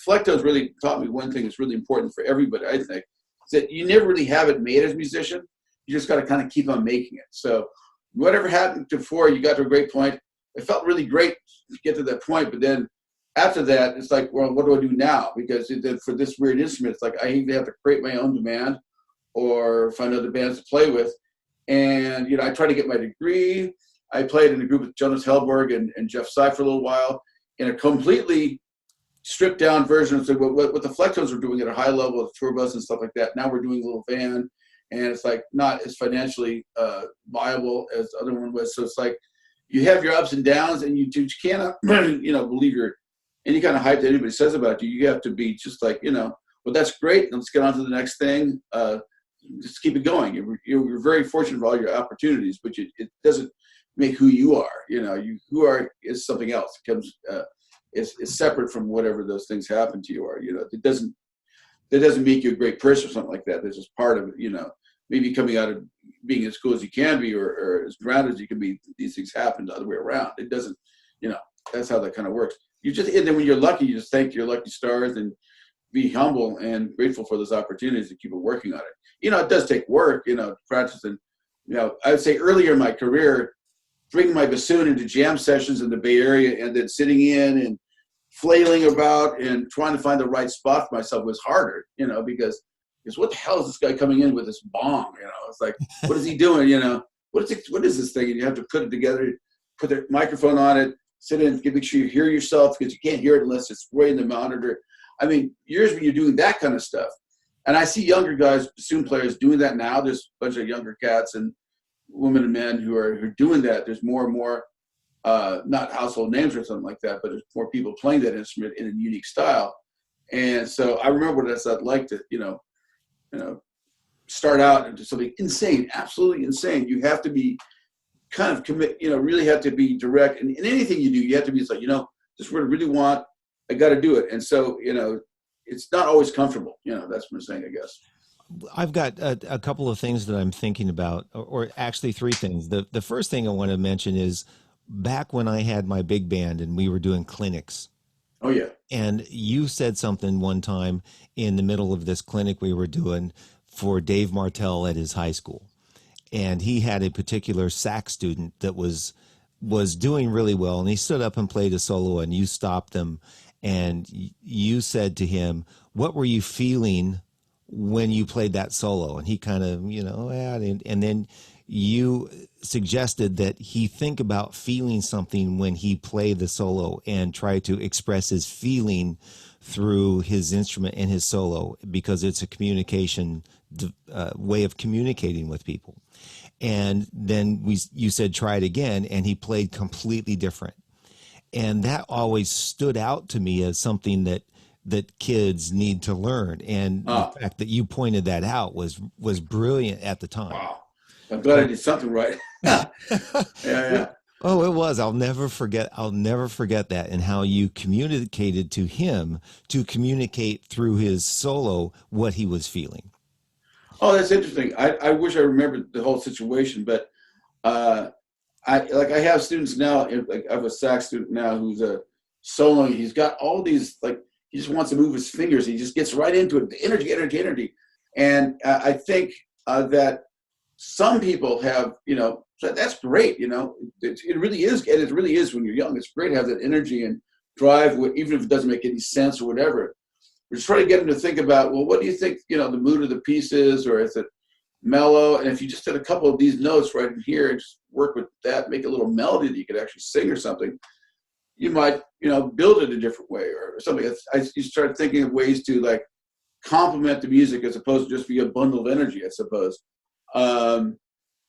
Flecto's really taught me one thing that's really important for everybody, I think, is that you never really have it made as a musician. You just got to kind of keep on making it. So whatever happened before you got to a great point, it felt really great to get to that point. But then after that, it's like, well, what do I do now? Because for this weird instrument, it's like I either have to create my own demand or find other bands to play with. And, I tried to get my degree. I played in a group with Jonas Hellborg and Jeff Sy for a little while in a completely stripped down version of what the Flectones were doing at a high level of tour bus and stuff like that. Now we're doing a little van, and it's like not as financially viable as the other one was. So it's like you have your ups and downs, and you cannot, believe any kind of hype that anybody says about you. You have to be just like, well, that's great. Let's get on to the next thing. Just keep it going. You're very fortunate for all your opportunities, but it doesn't make who you are. Who are is something else. It comes is separate from whatever those things happen to you are. It doesn't make you a great person or something like that. That's just part of it. Maybe coming out of being as cool as you can be or as grounded as you can be. These things happen the other way around. It doesn't. That's how that kind of works. And then when you're lucky, you just thank your lucky stars and be humble and grateful for those opportunities and keep working on it. It does take work, practice. And, I would say earlier in my career, bringing my bassoon into jam sessions in the Bay Area and then sitting in and flailing about and trying to find the right spot for myself was harder, because what the hell is this guy coming in with this bong? It's like, what is he doing? What is this thing? And you have to put it together, put the microphone on it, sit in, make sure you hear yourself, because you can't hear it unless it's way in the monitor. I mean, years when you're doing that kind of stuff. And I see younger guys, bassoon players, doing that now. There's a bunch of younger cats and women and men who are doing that. There's more and more, not household names or something like that, but there's more people playing that instrument in a unique style. And so I remember what it's like to, start out into something insane, absolutely insane. You have to be kind of commit, really have to be direct. And in anything you do, you have to be like, this is what I really want. I got to do it. And so, it's not always comfortable. That's what I'm saying, I guess. I've got a couple of things that I'm thinking about, or actually three things. The first thing I want to mention is back when I had my big band and we were doing clinics. Oh, yeah. And you said something one time in the middle of this clinic we were doing for Dave Martell at his high school. And he had a particular sax student that was doing really well. And he stood up and played a solo, and you stopped him. And you said to him, what were you feeling when you played that solo? And he kind of, and then you suggested that he think about feeling something when he played the solo and try to express his feeling through his instrument and his solo, because it's a communication way of communicating with people. And then you said, try it again. And he played completely different. And that always stood out to me as something that kids need to learn. And the fact that you pointed that out was brilliant at the time. Wow. I'm glad I did something right. Yeah. Oh, it was. I'll never forget that, and how you communicated to him to communicate through his solo what he was feeling. Oh, that's interesting. I wish I remembered the whole situation, but I have students now. Like I have a sax student now who's a soloing. He's got all these, like, he just wants to move his fingers. He just gets right into it. The energy. And I think that some people have, that's great. It really is. And it really is when you're young. It's great to have that energy and drive, even if it doesn't make any sense or whatever. We're just trying to get them to think about, well, what do you think, the mood of the piece is, or is it mellow? And if you just did a couple of these notes right in here and just work with that, make a little melody that you could actually sing or something, you might, build it a different way or something. You start thinking of ways to, like, complement the music as opposed to just be a bundle of energy, I suppose. I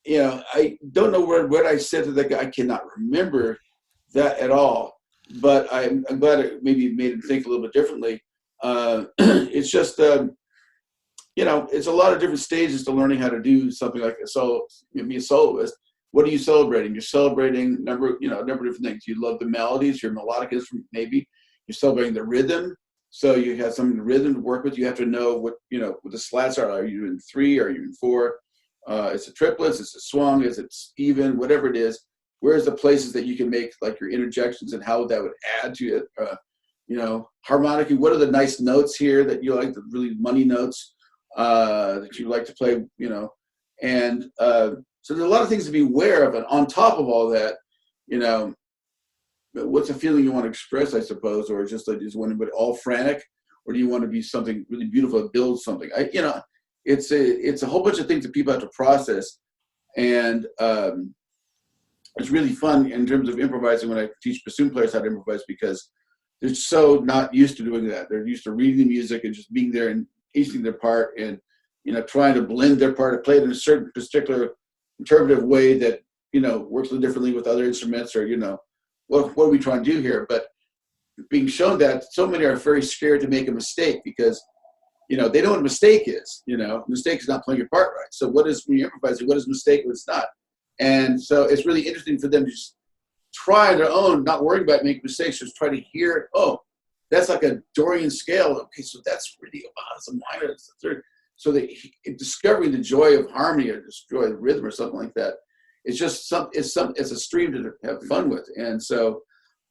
don't know what I said to that guy. I cannot remember. that at all. But I'm glad it maybe made him think a little bit differently. It's just, it's a lot of different stages to learning how to do something like a solo. Be a soloist. What are you celebrating? You're celebrating a number of different things. You love the melodies. You're a melodic instrument, maybe. You're celebrating the rhythm. So you have some rhythm to work with. You have to know what the slats are. Are you in 3? Are you in 4? It's a triplets. It's a swung. Is it even? Whatever it is. Where's the places that you can make like your interjections and how that would add to it? Harmonically, what are the nice notes here that you like, the really money notes that you like to play, and so there's a lot of things to be aware of. And on top of all that, what's a feeling you want to express, I suppose, or just like, is one all frantic, or do you want to be something really beautiful that builds something? It's a whole bunch of things that people have to process, and it's really fun in terms of improvising when I teach bassoon players how to improvise, because they're so not used to doing that. They're used to reading the music and just being there and acing their part and, trying to blend their part, to play it in a certain particular interpretive way that, works a little differently with other instruments, or, what are we trying to do here? But being shown that, so many are very scared to make a mistake because, they know what a mistake is. Mistake is not playing your part right. So when you're improvising, what is mistake, what's not? And so it's really interesting for them to just try their own, not worrying about making mistakes, just try to hear it. Oh, that's like a Dorian scale. Okay, so that's really it's a minor, it's a third. So discovering the joy of harmony or the joy of rhythm or something like that, it's just it's a stream to have fun with. And so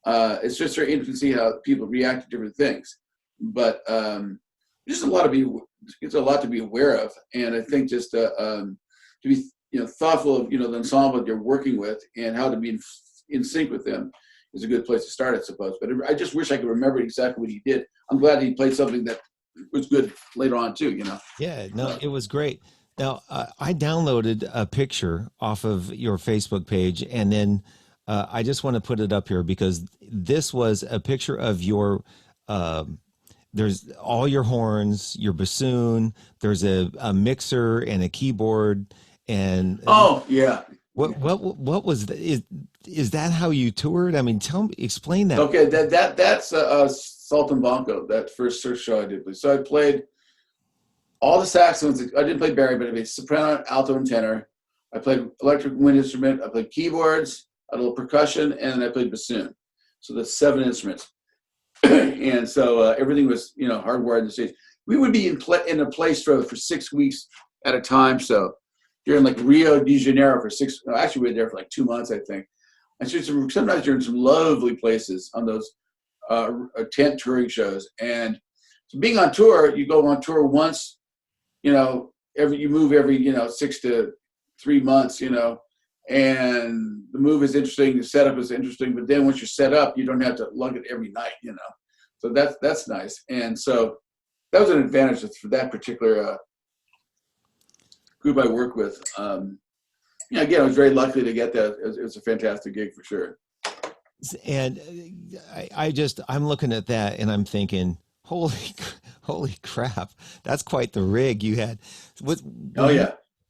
it's just very interesting to see how people react to different things. But there's a lot to be aware of, and I think just to be thoughtful of the ensemble that you're working with and how to be in sync with them is a good place to start, I suppose. But I just wish I could remember exactly what he did. I'm glad he played something that was good later on too. Yeah, no, it was great. Now I downloaded a picture off of your Facebook page, and then I just want to put it up here because this was a picture of your. There's all your horns, your bassoon. There's a mixer and a keyboard, and oh yeah. What was is that how you toured? I mean, explain that. Okay, that's Saltimbanco, that first Cirque show I did. So I played all the saxophones. I didn't play bari, but I played soprano, alto, and tenor. I played electric wind instrument. I played keyboards, a little percussion, and then I played bassoon. So that's 7 instruments. And so everything was hardwired in the stage. We would be in a place for 6 weeks at a time. So you're in like Rio de Janeiro for actually we were there for like 2 months, I think. And so sometimes you're in some lovely places on those tent touring shows. And so being on tour, you go on tour once, you move every 6 to 3 months, and the move is interesting, the setup is interesting, but then once you're set up, you don't have to lug it every night, So that's nice. And so that was an advantage for that particular group I work with. Again, I was very lucky to get that. It was a fantastic gig for sure. And I'm looking at that and I'm thinking, holy crap, that's quite the rig you had.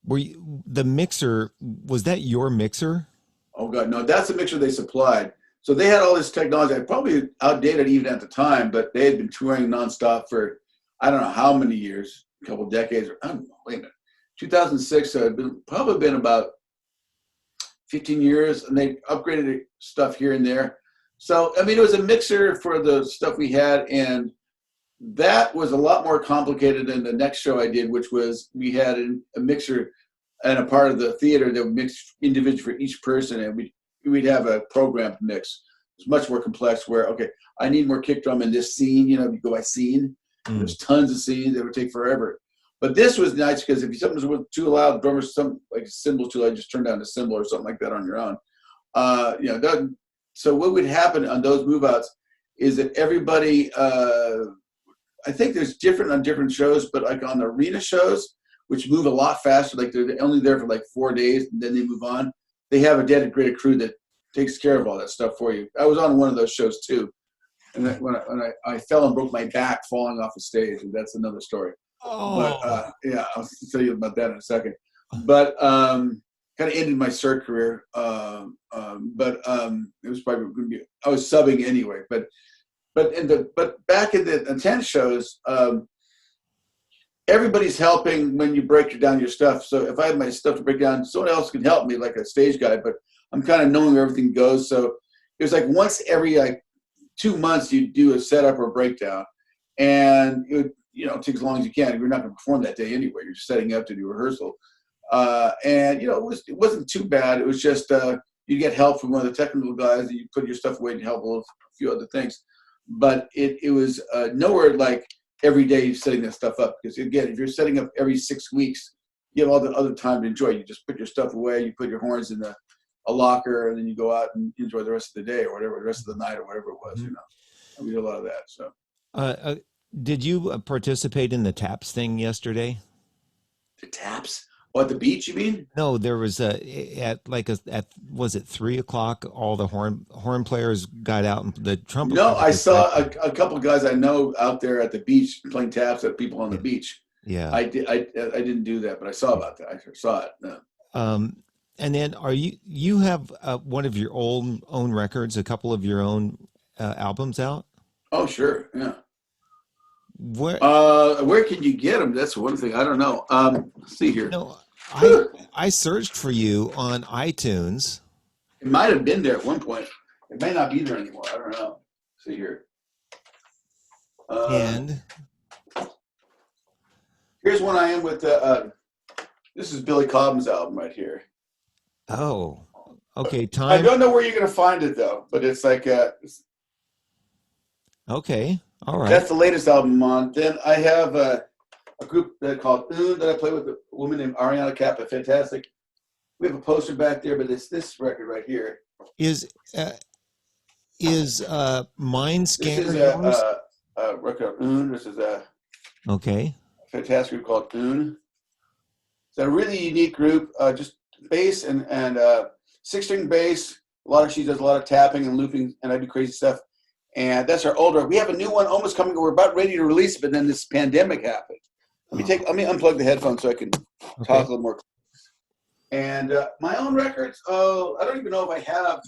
Were you the mixer? Was that your mixer? Oh God, no, that's the mixer they supplied. So they had all this technology, probably outdated even at the time, but they had been touring nonstop for I don't know how many years, a couple of decades. Or, I don't know, wait a minute, 2006. So it'd probably been about 15 years, and they upgraded stuff here and there. So I mean, it was a mixer for the stuff we had, and that was a lot more complicated than the next show I did, which was we had a mixer and a part of the theater that would mix individually for each person, and we'd have a programmed mix. It's much more complex where, okay, I need more kick drum in this scene, you go by scene. There's tons of scenes that would take forever. But this was nice because if something was too loud, drummers, like a cymbal too loud, just turn down the cymbal or something like that on your own. So what would happen on those move outs is that everybody, I think there's different on different shows, but like on the arena shows, which move a lot faster, like they're only there for like 4 days and then they move on. They have a dedicated crew that takes care of all that stuff for you. I was on one of those shows too. And when I fell and broke my back falling off the stage, and that's another story. Oh. But yeah, I'll tell you about that in a second. But kind of ended my Cirque career. But it was probably going to be, I was subbing anyway. But back in the tent shows, everybody's helping when you break down your stuff. So if I have my stuff to break down, someone else can help me, like a stage guy. But I'm kind of knowing where everything goes. So it was like once every 2 months you do a setup or a breakdown, and it would, take as long as you can. You're not going to perform that day anyway. You're just setting up to do rehearsal. And it wasn't too bad. It was just you get help from one of the technical guys, and you put your stuff away and help a few other things. But it was nowhere like every day setting that stuff up, because again, if you're setting up every 6 weeks, you have all the other time to enjoy. You just put your stuff away, you put your horns in a locker, and then you go out and enjoy the rest of the day or whatever, the rest of the night or whatever it was. And we did a lot of that. So, did you participate in the taps thing yesterday? the taps? Oh, at the beach, you mean? No, there was was it 3 o'clock? All the horn players got out, and the trumpet. No, I saw a couple of guys I know out there at the beach playing taps at people on the beach. Yeah, I didn't do that, but I saw about that. I saw it. No. And then you have one of your own records, a couple of your own albums out? Oh, sure, yeah. Where Where can you get them? That's one thing. I don't know. Let's see here. I searched for you on iTunes. It might have been there at one point. It may not be there anymore. I don't know. Let's see here. And here's one I am with. This is Billy Cobham's album right here. Oh, okay. I don't know where you're going to find it though, but it's like okay, all right. That's the latest album I'm on. Then I have a group called Oon that I play with, a woman named Ariana Kappa. Fantastic. We have a poster back there, but it's this record right here. Is Mind Scanner This is yours? a record of Oon. This is a fantastic group called Oon. It's a really unique group. Just bass and 6-string bass. She does a lot of tapping and looping, and I do crazy stuff. And that's our older. We have a new one almost coming. We're about ready to release it, but then this pandemic happened. Let me unplug the headphones so I can talk a little more. And my own records. Oh, I don't even know if I have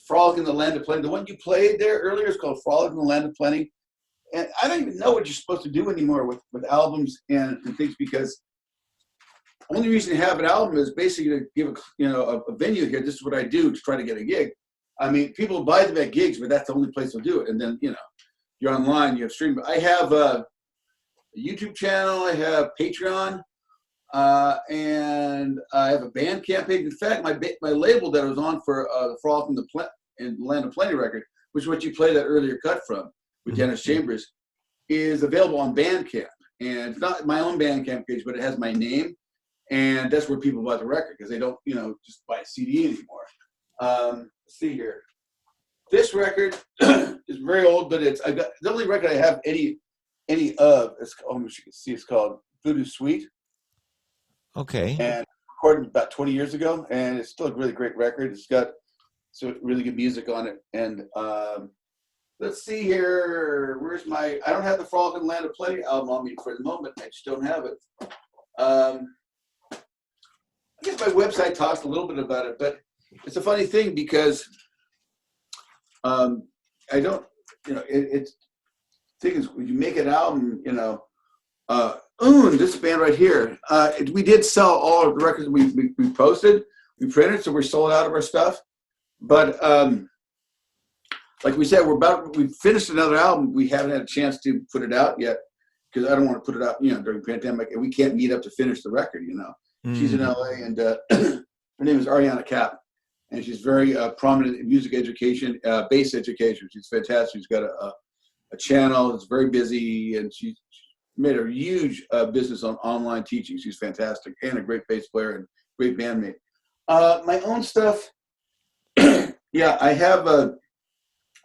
Frolic in the Land of Plenty. The one you played there earlier is called Frolic in the Land of Plenty. And I don't even know what you're supposed to do anymore with albums and things, because the only reason to have an album is basically to give a venue here. This is what I do to try to get a gig. I mean, people buy them at gigs, but that's the only place they'll do it. And then, you're online, you have streaming. I have a YouTube channel, I have Patreon, and I have a Bandcamp page. In fact, my label that I was on for the Frolic in the Land of Plenty record, which is what you played that earlier cut from with Dennis Chambers, is available on Bandcamp. And it's not my own Bandcamp page, but it has my name. And that's where people buy the record, because they don't, just buy a CD anymore. Let's see here. This record is very old, but I got the only record I have any of. It's you can see it's called Voodoo Suite. Okay. And recorded about 20 years ago, and it's still a really great record. It's got some really good music on it. And let's see here. I don't have the Frolic in the Land of Plenty album on me for the moment. I just don't have it. I guess my website talks a little bit about it, but it's a funny thing because I don't, it's thing is when you make an album, this band right here, we did sell all of the records we posted, we printed, so we're sold out of our stuff. But like we said, we finished another album. We haven't had a chance to put it out yet because I don't want to put it out, during the pandemic, and we can't meet up to finish the record. She's in LA, and her name is Ariana Kapp, and she's very prominent in music education, bass education. She's fantastic. She's got a channel. It's very busy, and she's made a huge business on online teaching. She's fantastic and a great bass player and great bandmate. My own stuff, yeah, I have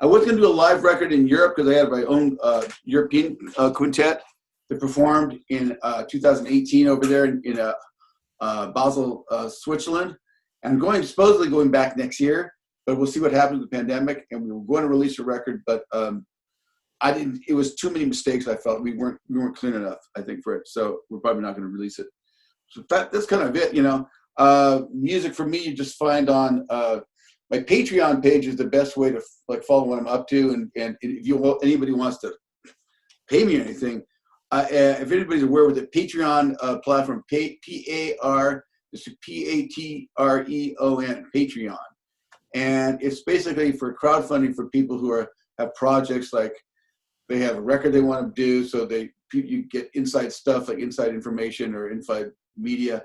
I was going to do a live record in Europe because I had my own European quintet that performed in 2018 over there in Basel, Switzerland. And I'm supposedly going back next year, but we'll see what happens with the pandemic. And we were going to release a record, but it was too many mistakes. I felt we weren't clean enough, I think, for it. So we're probably not going to release it. So that's kind of it. Music for me, you just find on my Patreon page is the best way to like follow what I'm up to, and if anybody wants to pay me anything, if anybody's aware with the Patreon platform, P-A-R, this is P-A-T-R-E-O-N, Patreon, and it's basically for crowdfunding for people who have projects, like they have a record they want to do, so you get inside stuff like inside information or inside media.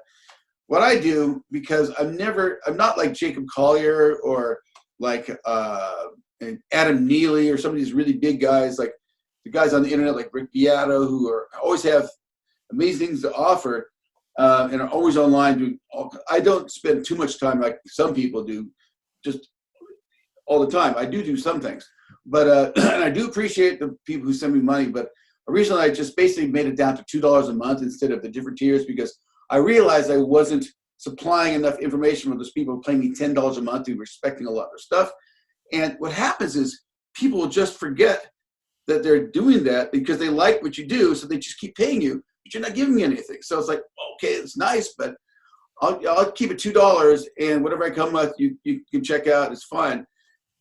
What I do, because I'm not like Jacob Collier or like Adam Neely or some of these really big guys, like the guys on the internet like Rick Beato, who always have amazing things to offer and are always online. I don't spend too much time like some people do, just all the time. I do some things, but and I do appreciate the people who send me money. But recently, I just basically made it down to $2 a month instead of the different tiers, because I realized I wasn't supplying enough information for those people paying me $10 a month who were expecting a lot of stuff. And what happens is people will just forget that they're doing that because they like what you do, so they just keep paying you, but you're not giving me anything. So it's like, okay, it's nice, but I'll keep it $2, and whatever I come with, you can check out. It's fine.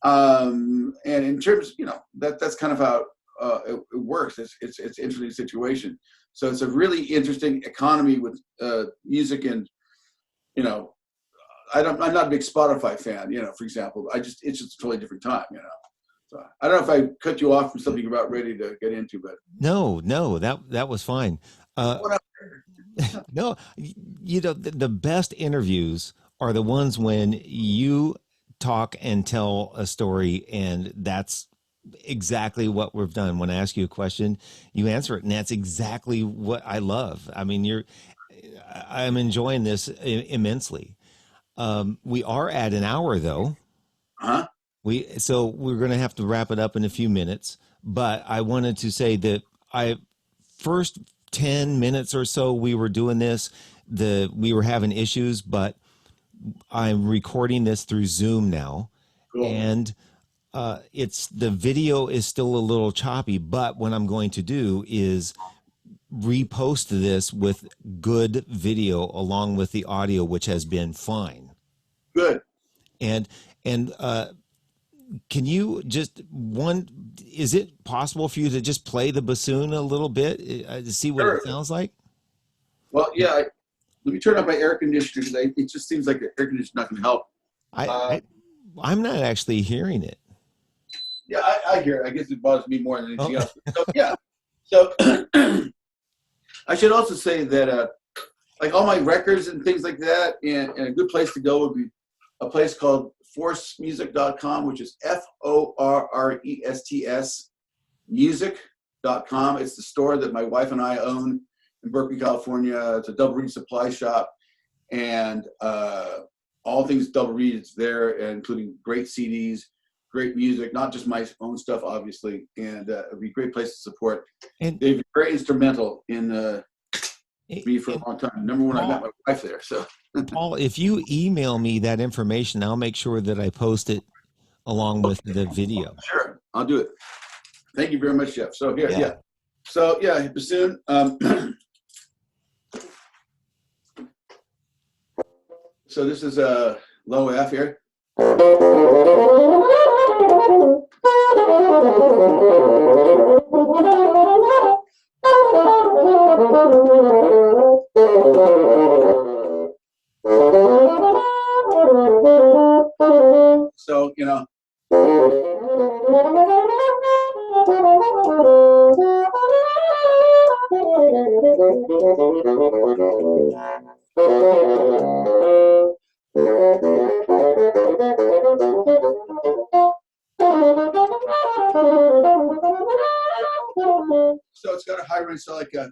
And in terms, that's kind of how it works. It's an interesting situation. So it's a really interesting economy with music, and I'm not a big Spotify fan. For example, it's just a totally different time. So I don't know if I cut you off from something you're about ready to get into, but No, that was fine. No, the best interviews are the ones when you talk and tell a story, and that's exactly what we've done. When I ask you a question, you answer it, and that's exactly what I love. I mean, I'm enjoying this immensely. We are at an hour though. uh-huh. So we're going to have to wrap it up in a few minutes, but I wanted to say that first 10 minutes or so we were doing this, we were having issues, but I'm recording this through Zoom now. Cool. And the video is still a little choppy, but what I'm going to do is repost this with good video along with the audio, which has been fine. Good. And can you is it possible for you to just play the bassoon a little bit to see what it sounds like? Well, yeah. Let me turn up my air conditioner, because it just seems like the air conditioner not going to help. I'm not actually hearing it. Yeah, I hear it. I guess it bothers me more than anything else. So, yeah. So I should also say that like all my records and things like that, and a good place to go would be a place called forrestmusic.com, which is FORRESTS music.com. It's the store that my wife and I own in Berkeley, California. It's a double reed supply shop, and all things double reed is there, including great CDs, great music, not just my own stuff, obviously, and it'd be a great place to support. And they've been very instrumental in me for a long time. Number one, I met my wife there. So, Paul, if you email me that information, I'll make sure that I post it along with the video. Sure, I'll do it. Thank you very much, Jeff. So yeah. So yeah, bassoon. So this is a low F here. So, so it's got a high range, so like a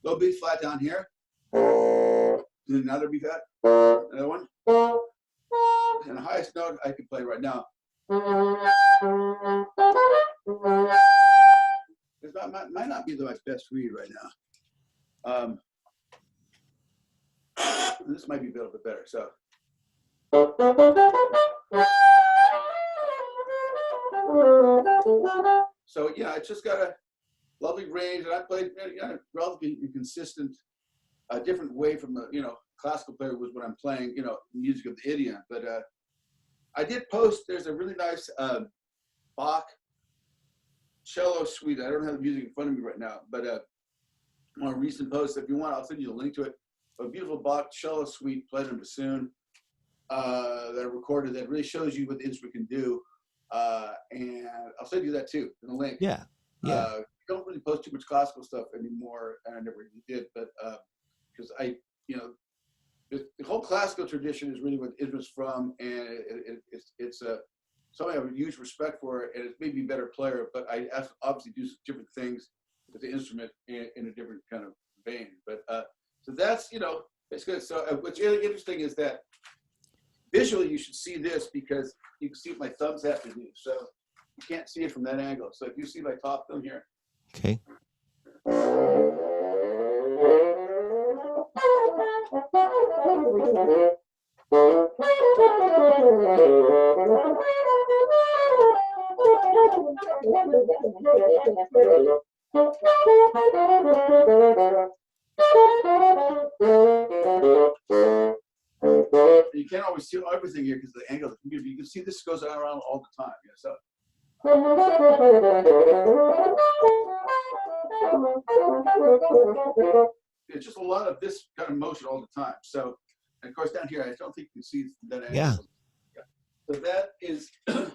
low B flat down here, and another B flat, another one, and the highest note I can play right now. It might not be my best read right now. This might be a little bit better. So. So yeah, it's just got a lovely range, and I played relatively consistent, different way from the classical player was when I'm playing, music of the idiom. But I did post. There's a really nice Bach cello suite. I don't have the music in front of me right now, but on a recent post, if you want, I'll send you a link to it. A beautiful Bach cello suite played in bassoon that I recorded that really shows you what the instrument can do. And I'll send you that too in the link. Yeah. Don't really post too much classical stuff anymore, and I never really did, but because the whole classical tradition is really what Israel's from, and it's something I have a huge respect for, and it's made me a better player. But I obviously do different things with the instrument in a different kind of vein. But so that's it's good. So what's really interesting is that visually you should see this because you can see what my thumbs have to do. So you can't see it from that angle. So if you see my top thumb here. Okay. You can't always see everything here because of the angle of the computer. You can see this goes around all the time. So it's just a lot of this kind of motion all the time. So, and of course, down here, I don't think you can see that angle. Yeah. So that is, a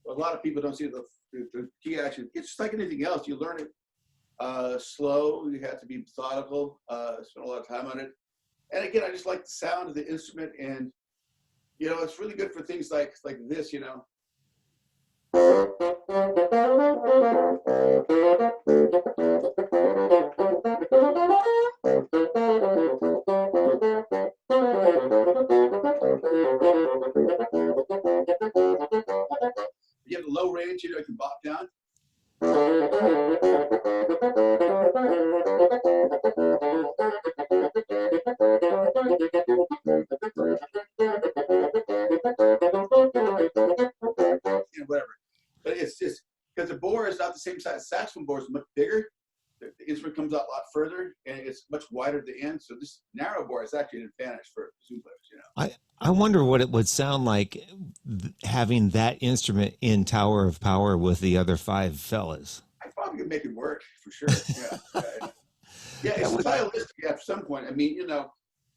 lot of people don't see the key action. It's just like anything else. You learn it slow. You have to be methodical, spend a lot of time on it. And again, I just like the sound of the instrument, and it's really good for things like this. You have a low range, you can bop down. Whatever. But it's just because the bore is not the same size. Saxophone bore is much bigger. The instrument comes out a lot further, and it's much wider at the end. So this narrow bore is actually an advantage for bassoon players. I wonder what it would sound like having that instrument in Tower of Power with the other five fellas. I probably could make it work for sure. Yeah, it's stylistic at some point. I mean,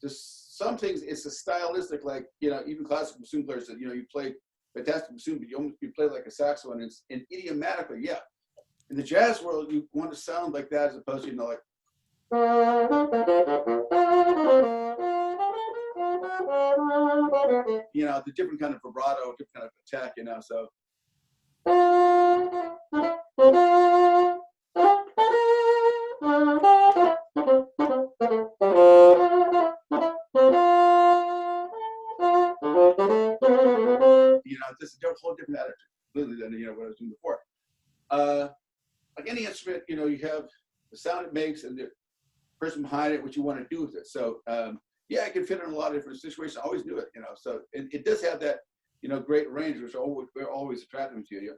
just some things it's a stylistic, like even classical bassoon players that you play fantastic bassoon, but you play like a saxophone, and idiomatically, yeah. In the jazz world, you want to sound like that as opposed to like. The different kind of vibrato, different kind of attack, so. This is a whole different attitude, completely than what I was doing before. Like any instrument, you have the sound it makes and the person behind it, what you want to do with it. So yeah, I can fit in a lot of different situations. I always do it, So it does have that, great range, which always attracted me to you.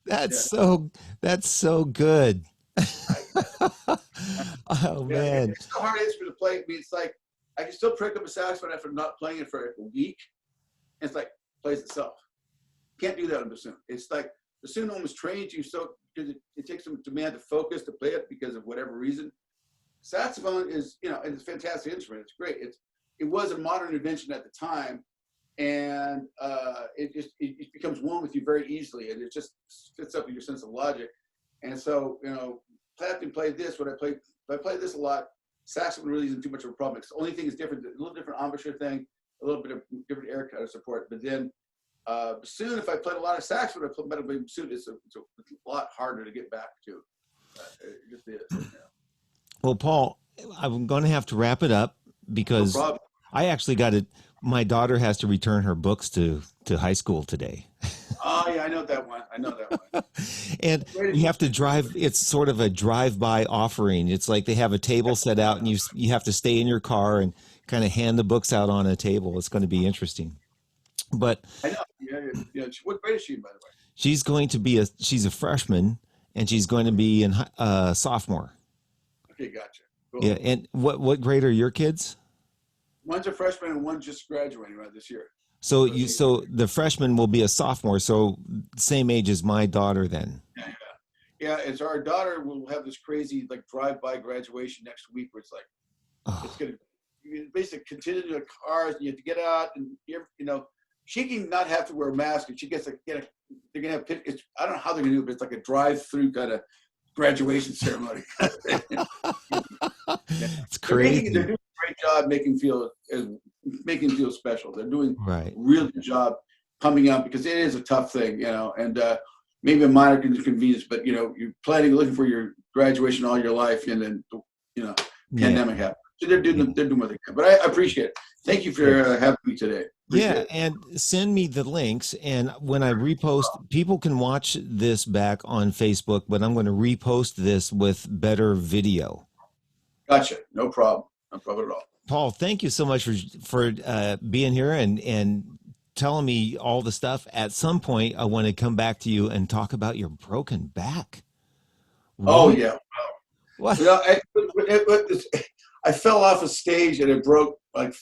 That's so good. Oh man, it's so hard instrument to play. I mean, it's like I can still pick up a saxophone after not playing it for a week. And it's like plays itself. Can't do that on bassoon. It's like bassoon almost trains you so because it takes some demand to focus to play it because of whatever reason. Saxophone is it's a fantastic instrument. It's great. It was a modern invention at the time, and it becomes one with you very easily, and it just fits up with your sense of logic. And so Clapton played this. If I play this a lot, saxophone really isn't too much of a problem. The only thing is different, a little different embouchure thing, a little bit of different air cutter support. But then bassoon, if I played a lot of saxophone, I played bassoon. It's a lot harder to get back to. It just is. Well, Paul, I'm going to have to wrap it up because I actually my daughter has to return her books to high school today. Oh yeah, I know that one. And you have to drive. It's sort of a drive-by offering. It's like they have a table set out, and you have to stay in your car and kind of hand the books out on a table. It's going to be interesting. But I know. Yeah, yeah, yeah. What grade is she, by the way? she's a freshman, and she's going to be in sophomore. Okay, gotcha. Cool. Yeah. And what grade are your kids? One's a freshman and one's just graduating right this year. So the freshman will be a sophomore, so same age as my daughter then. Yeah, yeah. It's our daughter will have this crazy like drive-by graduation next week, where it's like it's gonna basically continue the cars. And you have to get out, and she can not have to wear a mask, and she gets they're gonna have it's, I don't know how they're gonna do it, but it's like a drive-through kind of graduation ceremony. It's crazy. They're doing a great job making them feel special. They're doing Right. a really good job coming out, because it is a tough thing, and maybe a minor inconvenience, but you're looking for your graduation all your life, and then pandemic happened. So they're doing what they can. But I appreciate it. Thank you for having me today. Appreciate it. And send me the links, and when I repost, people can watch this back on Facebook, but I'm going to repost this with better video. Gotcha. No problem. No problem at all. Paul, thank you so much for being here and telling me all the stuff. At some point, I want to come back to you and talk about your broken back. Oh yeah. What? I fell off a stage and it broke like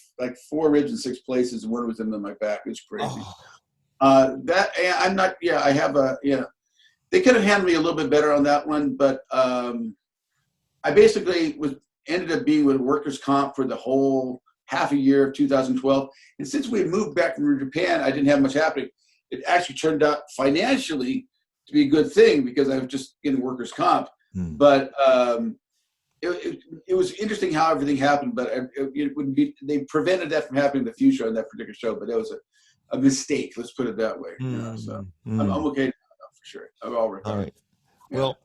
4 ribs in 6 places, and one was in my back. It's crazy. Oh. I'm not. Yeah, I have a. Yeah, they could have handled me a little bit better on that one, but I basically ended up being with workers' comp for the whole half a year of 2012. And since we had moved back from Japan, I didn't have much happening. It actually turned out financially to be a good thing, because I was just in workers' comp. But it was interesting how everything happened. But it would be, they prevented that from happening in the future on that particular show. But that was a mistake. Let's put it that way. So I'm okay now, for sure. I'm all recovered. All right. Yeah. Well,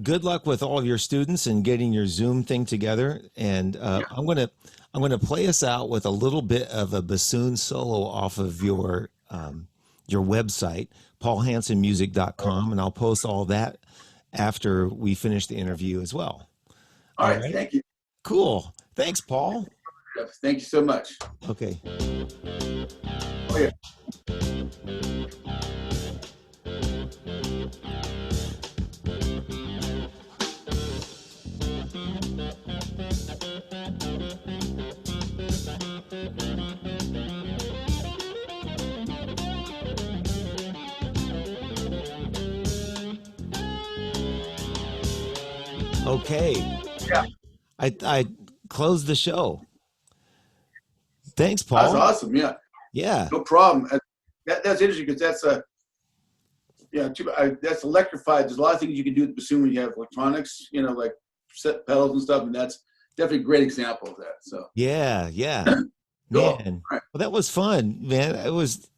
good luck with all of your students and getting your Zoom thing together. And I'm gonna play us out with a little bit of a bassoon solo off of your website, paulhansonmusic.com, and I'll post all that after we finish the interview as well. All right. Thank you. Cool. Thanks, Paul. Thank you so much. Okay. Oh, yeah. Okay. Yeah. I closed the show. Thanks, Paul. That's awesome. Yeah. Yeah. No problem. That's interesting, because that's that's electrified. There's a lot of things you can do with bassoon when you have electronics, like set pedals and stuff, and that's definitely a great example of that. So Yeah. Cool. Man, Right. well, that was fun, man. It was,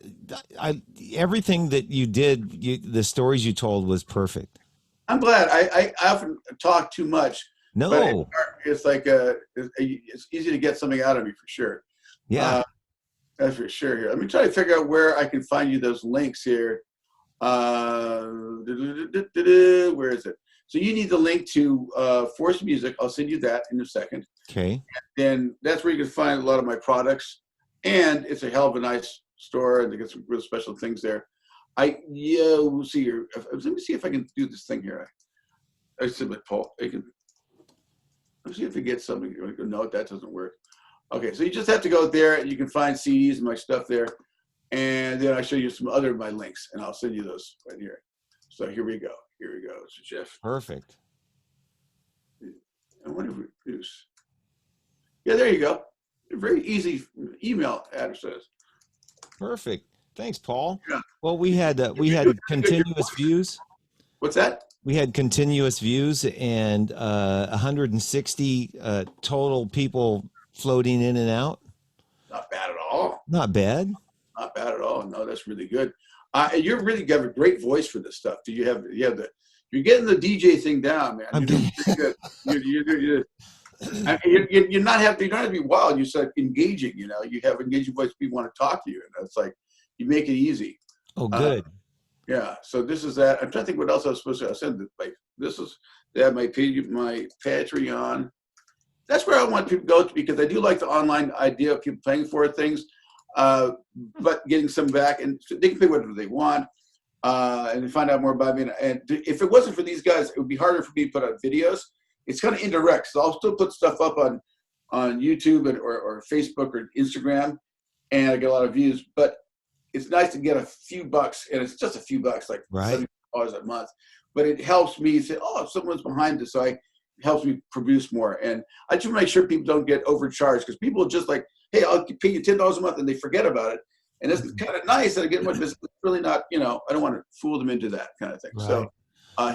everything that you did, the stories you told was perfect. I'm glad. I often talk too much. No. But it's like it's easy to get something out of me, for sure. Yeah. That's for sure. Here, let me try to figure out where I can find you those links here. Where is it? So you need the link to Force Music. I'll send you that in a second. Okay. And that's where you can find a lot of my products. And it's a hell of a nice store, and they get some real special things there. We'll see here. Let me see if I can do this thing here. I submit Paul. Let's see if we get something. No, that doesn't work. Okay, so you just have to go there, and you can find CDs and my stuff there. And then I'll show you some other of my links, and I'll send you those right here. So here we go. So Jeff. Perfect. I wonder if we produce. Yeah, there you go. A very easy email address. Perfect. Thanks, Paul. Yeah. Well, we had continuous views. What's that? We had continuous views and 160 total people floating in and out. Not bad at all. Not bad. Not bad at all. No, that's really good. You're really got a great voice for this stuff. You're getting the DJ thing down, man. You're doing pretty good. You don't have to be wild. You're so engaging. You have engaging voice. People want to talk to you, and it's like you make it easy. Oh, good. Yeah. So this is that. I'm trying to think what else I was supposed to. I send it. Like this is that my page, my Patreon. that's where I want people to go to, because I do like the online idea of people paying for things, but getting some back, and they can pay whatever they want, and find out more about me. And if it wasn't for these guys, it would be harder for me to put out videos. It's kind of indirect, so I'll still put stuff up on YouTube or Facebook or Instagram, and I get a lot of views. But it's nice to get a few bucks, and it's just a few bucks, like $70 a month. But it helps me say, oh, someone's behind this, so it helps me produce more. And I just make sure people don't get overcharged, because people are just like, hey, I'll pay you $10 a month, and they forget about it. And it's kind of nice that I get much business. It's really not, I don't want to fool them into that kind of thing. Right. So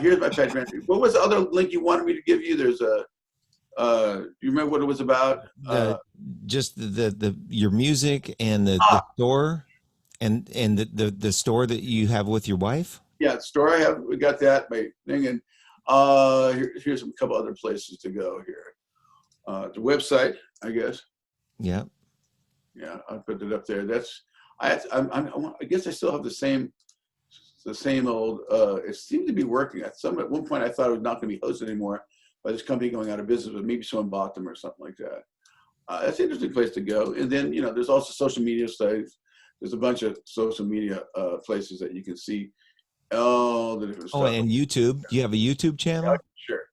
here's my pet grantee. What was the other link you wanted me to give you? There's you remember what it was about? Just your music and the store, and the store that you have with your wife. Yeah, the store I have. We got that my thing, and here's a couple other places to go here. The website, I guess. Yeah. Yeah, I put it up there. That's I guess I still have the same old. It seemed to be working. At one point, I thought it was not going to be hosted anymore by this company going out of business, but maybe someone bought them or something like that. That's an interesting place to go. And then there's also social media sites. There's a bunch of social media places that you can see all the different stuff. Oh, and YouTube. Do you have a YouTube channel? Yeah, sure.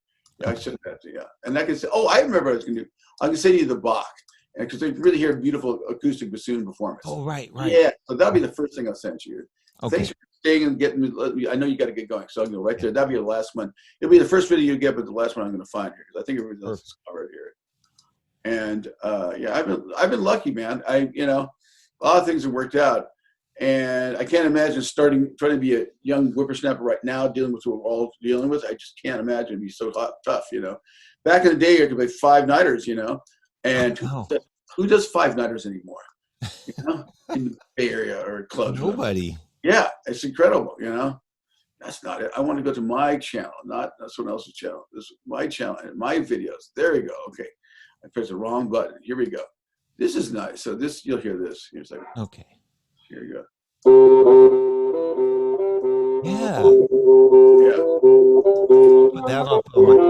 Yeah, I should have to. Yeah, and I can say, I remember what I was going to do. I can send you the Bach. Because they really hear beautiful acoustic bassoon performance. Oh, right. Yeah, so that'll be the first thing I'll send you. Okay. Thanks for staying and getting me. I know you got to get going, so I'll go right there. That'll be the last one. It'll be the first video you get, but the last one I'm going to find here, because I think everything else is covered here. And yeah, I've been lucky, man. A lot of things have worked out, and I can't imagine trying to be a young whippersnapper right now, dealing with what we're all dealing with. I just can't imagine it'd be so tough. Back in the day, you could play 5-nighters, and who does 5-nighters anymore? In the Bay Area or clubs. Nobody. Yeah, it's incredible. That's not it. I want to go to my channel, not someone else's channel. This is my channel and my videos. There you go. Okay, I pressed the wrong button. Here we go. This is nice. So you'll hear this. Here's like. Okay. Here you go. Yeah. Yeah. Put that on my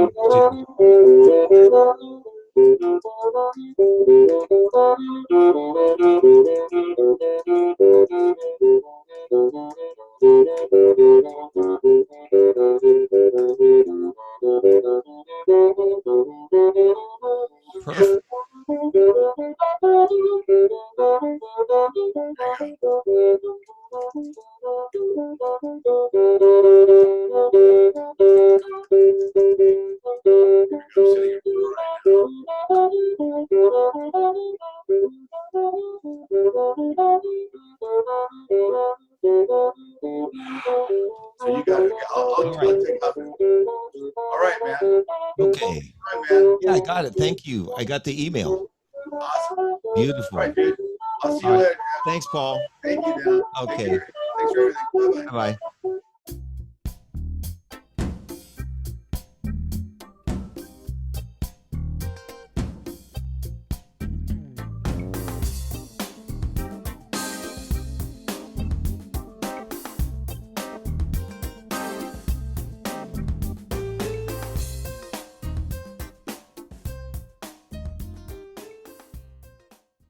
Perfect. So you got it. I'll take off. All right, man. Okay. All right, man. Yeah, I got it. Thank you. I got the email. Awesome. Beautiful. All right, dude. I'll see you later. Thanks, Paul. Thank you, man. Okay. Thanks for everything. Bye-bye. Bye-bye.